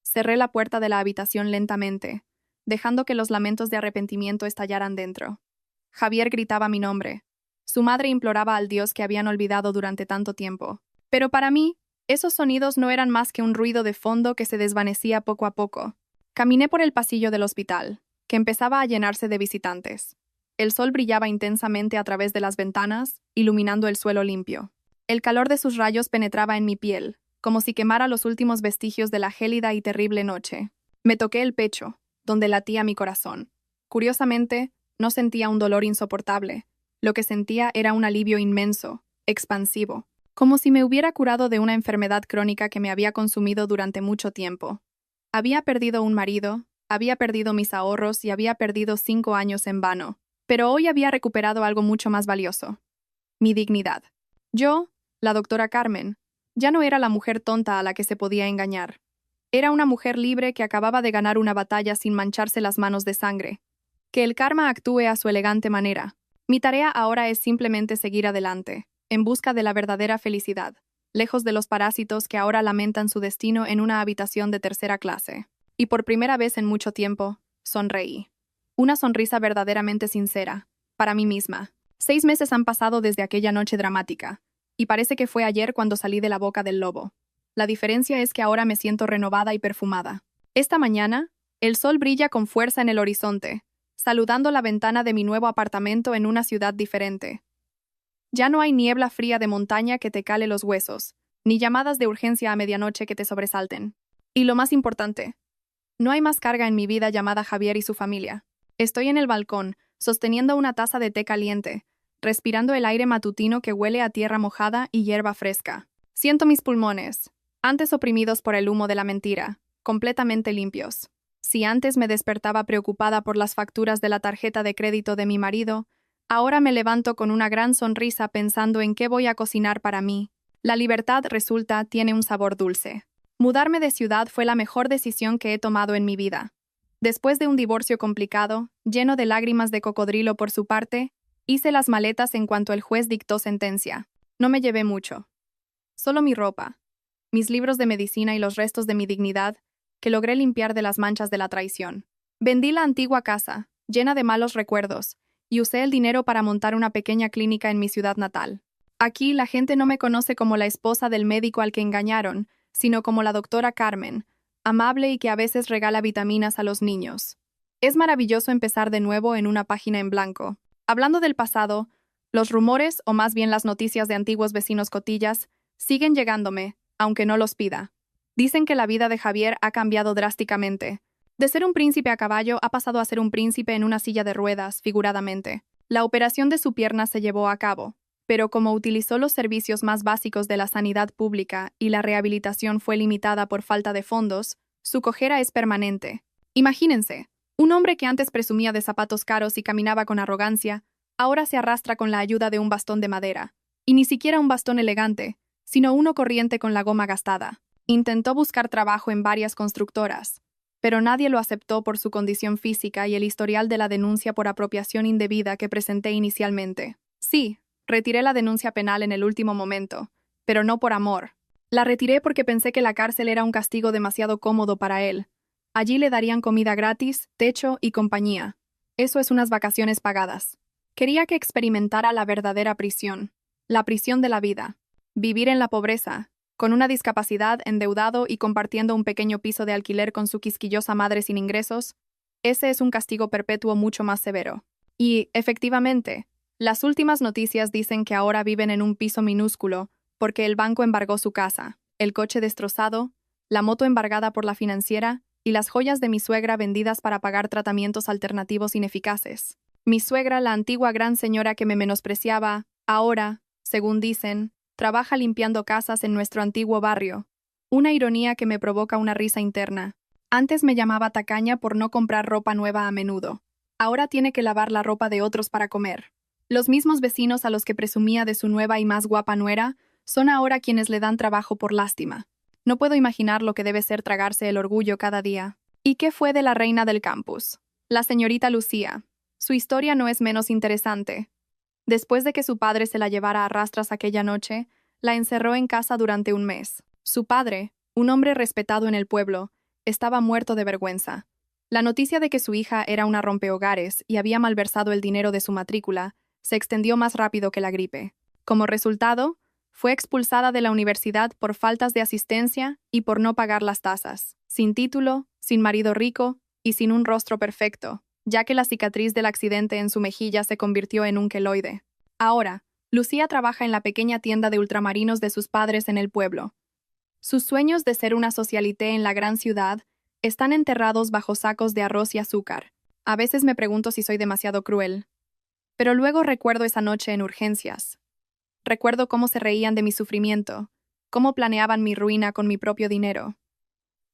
Cerré la puerta de la habitación lentamente, dejando que los lamentos de arrepentimiento estallaran dentro. Javier gritaba mi nombre. Su madre imploraba al Dios que habían olvidado durante tanto tiempo. Pero para mí, esos sonidos no eran más que un ruido de fondo que se desvanecía poco a poco. Caminé por el pasillo del hospital, que empezaba a llenarse de visitantes. El sol brillaba intensamente a través de las ventanas, iluminando el suelo limpio. El calor de sus rayos penetraba en mi piel, como si quemara los últimos vestigios de la gélida y terrible noche. Me toqué el pecho, donde latía mi corazón. Curiosamente, no sentía un dolor insoportable. Lo que sentía era un alivio inmenso, expansivo, como si me hubiera curado de una enfermedad crónica que me había consumido durante mucho tiempo. Había perdido un marido, había perdido mis ahorros y había perdido 5 años en vano, pero hoy había recuperado algo mucho más valioso: mi dignidad. Yo, la doctora Carmen, ya no era la mujer tonta a la que se podía engañar. Era una mujer libre que acababa de ganar una batalla sin mancharse las manos de sangre. Que el karma actúe a su elegante manera. Mi tarea ahora es simplemente seguir adelante, en busca de la verdadera felicidad, lejos de los parásitos que ahora lamentan su destino en una habitación de tercera clase. Y por primera vez en mucho tiempo, sonreí. Una sonrisa verdaderamente sincera, para mí misma. 6 meses han pasado desde aquella noche dramática, y parece que fue ayer cuando salí de la boca del lobo. La diferencia es que ahora me siento renovada y perfumada. Esta mañana, el sol brilla con fuerza en el horizonte, saludando la ventana de mi nuevo apartamento en una ciudad diferente. Ya no hay niebla fría de montaña que te cale los huesos, ni llamadas de urgencia a medianoche que te sobresalten. Y lo más importante, no hay más carga en mi vida llamada Javier y su familia. Estoy en el balcón, sosteniendo una taza de té caliente, respirando el aire matutino que huele a tierra mojada y hierba fresca. Siento mis pulmones, antes oprimidos por el humo de la mentira, completamente limpios. Si antes me despertaba preocupada por las facturas de la tarjeta de crédito de mi marido, ahora me levanto con una gran sonrisa pensando en qué voy a cocinar para mí. La libertad, resulta, tiene un sabor dulce. Mudarme de ciudad fue la mejor decisión que he tomado en mi vida. Después de un divorcio complicado, lleno de lágrimas de cocodrilo por su parte, hice las maletas en cuanto el juez dictó sentencia. No me llevé mucho. Solo mi ropa, mis libros de medicina y los restos de mi dignidad, que logré limpiar de las manchas de la traición. Vendí la antigua casa, llena de malos recuerdos, y usé el dinero para montar una pequeña clínica en mi ciudad natal. Aquí la gente no me conoce como la esposa del médico al que engañaron, sino como la doctora Carmen, amable y que a veces regala vitaminas a los niños. Es maravilloso empezar de nuevo en una página en blanco. Hablando del pasado, los rumores, o más bien las noticias de antiguos vecinos cotillas, siguen llegándome, aunque no los pida. Dicen que la vida de Javier ha cambiado drásticamente. De ser un príncipe a caballo ha pasado a ser un príncipe en una silla de ruedas, figuradamente. La operación de su pierna se llevó a cabo, pero como utilizó los servicios más básicos de la sanidad pública y la rehabilitación fue limitada por falta de fondos, su cojera es permanente. Imagínense, un hombre que antes presumía de zapatos caros y caminaba con arrogancia, ahora se arrastra con la ayuda de un bastón de madera. Y ni siquiera un bastón elegante, sino uno corriente con la goma gastada. Intentó buscar trabajo en varias constructoras, pero nadie lo aceptó por su condición física y el historial de la denuncia por apropiación indebida que presenté inicialmente. Sí, retiré la denuncia penal en el último momento, pero no por amor. La retiré porque pensé que la cárcel era un castigo demasiado cómodo para él. Allí le darían comida gratis, techo y compañía. Eso es unas vacaciones pagadas. Quería que experimentara la verdadera prisión, la prisión de la vida. Vivir en la pobreza, con una discapacidad, endeudado y compartiendo un pequeño piso de alquiler con su quisquillosa madre sin ingresos, ese es un castigo perpetuo mucho más severo. Y, efectivamente, las últimas noticias dicen que ahora viven en un piso minúsculo porque el banco embargó su casa, el coche destrozado, la moto embargada por la financiera y las joyas de mi suegra vendidas para pagar tratamientos alternativos ineficaces. Mi suegra, la antigua gran señora que me menospreciaba, ahora, según dicen, trabaja limpiando casas en nuestro antiguo barrio. Una ironía que me provoca una risa interna. Antes me llamaba tacaña por no comprar ropa nueva a menudo. Ahora tiene que lavar la ropa de otros para comer. Los mismos vecinos a los que presumía de su nueva y más guapa nuera son ahora quienes le dan trabajo por lástima. No puedo imaginar lo que debe ser tragarse el orgullo cada día. ¿Y qué fue de la reina del campus? La señorita Lucía. Su historia no es menos interesante. Después de que su padre se la llevara a rastras aquella noche, la encerró en casa durante un mes. Su padre, un hombre respetado en el pueblo, estaba muerto de vergüenza. La noticia de que su hija era una rompehogares y había malversado el dinero de su matrícula se extendió más rápido que la gripe. Como resultado, fue expulsada de la universidad por faltas de asistencia y por no pagar las tasas, sin título, sin marido rico y sin un rostro perfecto, ya que la cicatriz del accidente en su mejilla se convirtió en un queloide. Ahora, Lucía trabaja en la pequeña tienda de ultramarinos de sus padres en el pueblo. Sus sueños de ser una socialité en la gran ciudad están enterrados bajo sacos de arroz y azúcar. A veces me pregunto si soy demasiado cruel. Pero luego recuerdo esa noche en urgencias. Recuerdo cómo se reían de mi sufrimiento, cómo planeaban mi ruina con mi propio dinero.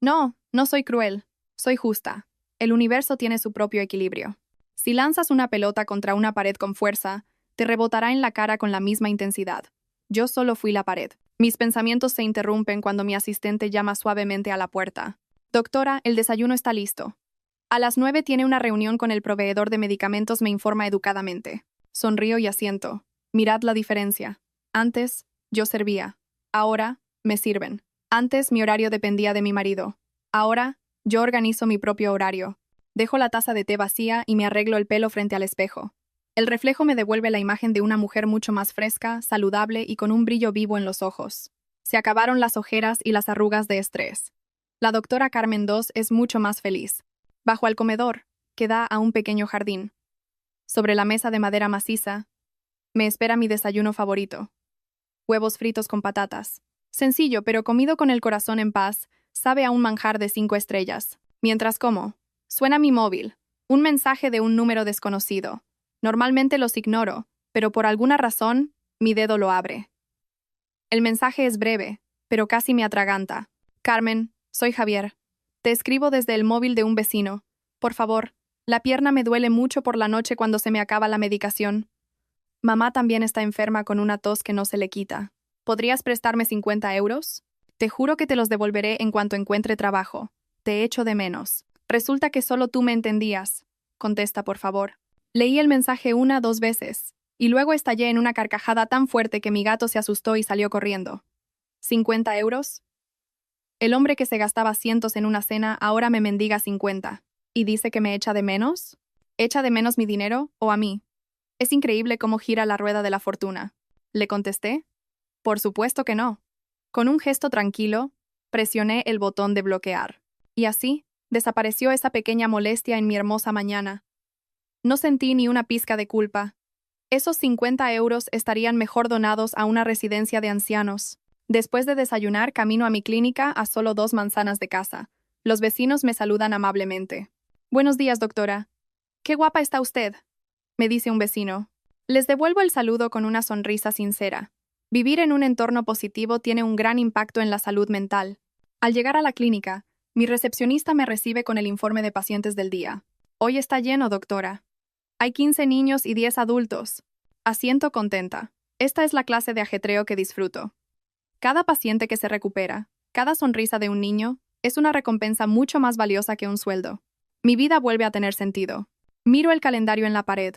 No, no soy cruel, soy justa. El universo tiene su propio equilibrio. Si lanzas una pelota contra una pared con fuerza, te rebotará en la cara con la misma intensidad. Yo solo fui la pared. Mis pensamientos se interrumpen cuando mi asistente llama suavemente a la puerta. Doctora, el desayuno está listo. A las 9 tiene una reunión con el proveedor de medicamentos, me informa educadamente. Sonrío y asiento. Mirad la diferencia. Antes, yo servía. Ahora, me sirven. Antes, mi horario dependía de mi marido. Ahora, yo organizo mi propio horario. Dejo la taza de té vacía y me arreglo el pelo frente al espejo. El reflejo me devuelve la imagen de una mujer mucho más fresca, saludable y con un brillo vivo en los ojos. Se acabaron las ojeras y las arrugas de estrés. La doctora Carmen II es mucho más feliz. Bajo el comedor, que da a un pequeño jardín. Sobre la mesa de madera maciza, me espera mi desayuno favorito. Huevos fritos con patatas. Sencillo, pero comido con el corazón en paz, sabe a un manjar de 5 estrellas. Mientras como, suena mi móvil. Un mensaje de un número desconocido. Normalmente los ignoro, pero por alguna razón, mi dedo lo abre. El mensaje es breve, pero casi me atraganta. Carmen, soy Javier. Te escribo desde el móvil de un vecino. Por favor, la pierna me duele mucho por la noche cuando se me acaba la medicación. Mamá también está enferma con una tos que no se le quita. ¿Podrías prestarme 50 euros? Te juro que te los devolveré en cuanto encuentre trabajo. Te echo de menos. Resulta que solo tú me entendías. Contesta, por favor. Leí el mensaje 2 veces, y luego estallé en una carcajada tan fuerte que mi gato se asustó y salió corriendo. ¿50 euros? El hombre que se gastaba cientos en una cena ahora me mendiga 50. ¿Y dice que me echa de menos? ¿Echa de menos mi dinero o a mí? Es increíble cómo gira la rueda de la fortuna. ¿Le contesté? Por supuesto que no. Con un gesto tranquilo, presioné el botón de bloquear. Y así, desapareció esa pequeña molestia en mi hermosa mañana. No sentí ni una pizca de culpa. Esos 50 euros estarían mejor donados a una residencia de ancianos. Después de desayunar, camino a mi clínica a solo 2 manzanas de casa. Los vecinos me saludan amablemente. Buenos días, doctora. Qué guapa está usted, me dice un vecino. Les devuelvo el saludo con una sonrisa sincera. Vivir en un entorno positivo tiene un gran impacto en la salud mental. Al llegar a la clínica, mi recepcionista me recibe con el informe de pacientes del día. Hoy está lleno, doctora. Hay 15 niños y 10 adultos. Asiento contenta. Esta es la clase de ajetreo que disfruto. Cada paciente que se recupera, cada sonrisa de un niño, es una recompensa mucho más valiosa que un sueldo. Mi vida vuelve a tener sentido. Miro el calendario en la pared.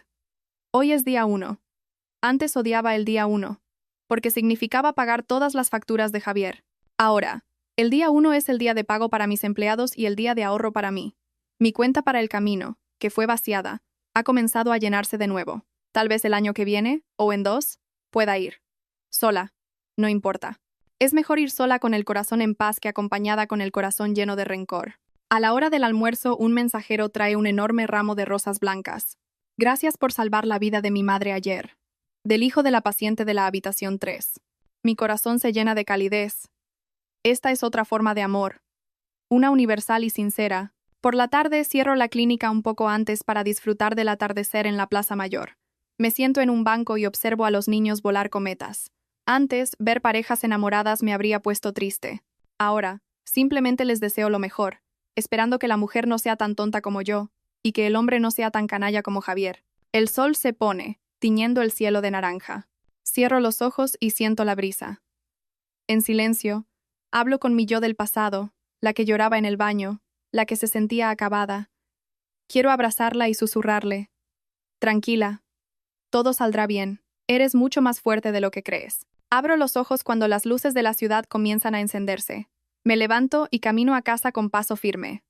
Hoy es día 1. Antes odiaba el día 1, porque significaba pagar todas las facturas de Javier. Ahora, el día 1 es el día de pago para mis empleados y el día de ahorro para mí. Mi cuenta para el camino, que fue vaciada, ha comenzado a llenarse de nuevo. Tal vez el año que viene, o en 2, pueda ir. Sola. No importa. Es mejor ir sola con el corazón en paz que acompañada con el corazón lleno de rencor. A la hora del almuerzo, un mensajero trae un enorme ramo de rosas blancas. Gracias por salvar la vida de mi madre ayer. Del hijo de la paciente de la habitación 3. Mi corazón se llena de calidez. Esta es otra forma de amor. Una universal y sincera. Por la tarde cierro la clínica un poco antes para disfrutar del atardecer en la Plaza Mayor. Me siento en un banco y observo a los niños volar cometas. Antes, ver parejas enamoradas me habría puesto triste. Ahora, simplemente les deseo lo mejor, esperando que la mujer no sea tan tonta como yo, y que el hombre no sea tan canalla como Javier. El sol se pone, tiñendo el cielo de naranja. Cierro los ojos y siento la brisa. En silencio, hablo con mi yo del pasado, la que lloraba en el baño, la que se sentía acabada. Quiero abrazarla y susurrarle. Tranquila. Todo saldrá bien. Eres mucho más fuerte de lo que crees. Abro los ojos cuando las luces de la ciudad comienzan a encenderse. Me levanto y camino a casa con paso firme.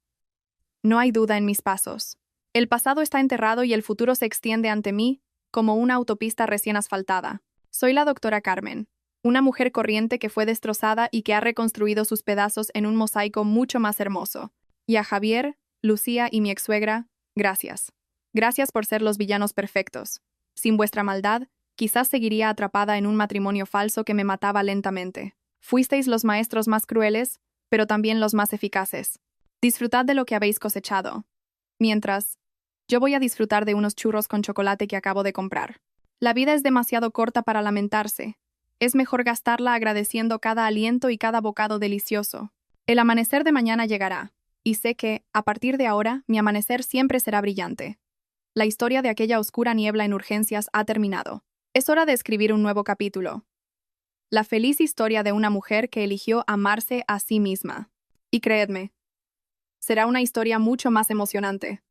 No hay duda en mis pasos. El pasado está enterrado y el futuro se extiende ante mí como una autopista recién asfaltada. Soy la doctora Carmen, una mujer corriente que fue destrozada y que ha reconstruido sus pedazos en un mosaico mucho más hermoso. Y a Javier, Lucía y mi ex-suegra, gracias. Gracias por ser los villanos perfectos. Sin vuestra maldad, quizás seguiría atrapada en un matrimonio falso que me mataba lentamente. Fuisteis los maestros más crueles, pero también los más eficaces. Disfrutad de lo que habéis cosechado. Mientras, yo voy a disfrutar de unos churros con chocolate que acabo de comprar. La vida es demasiado corta para lamentarse. Es mejor gastarla agradeciendo cada aliento y cada bocado delicioso. El amanecer de mañana llegará, y sé que, a partir de ahora, mi amanecer siempre será brillante. La historia de aquella oscura niebla en urgencias ha terminado. Es hora de escribir un nuevo capítulo. La feliz historia de una mujer que eligió amarse a sí misma. Y creedme, será una historia mucho más emocionante.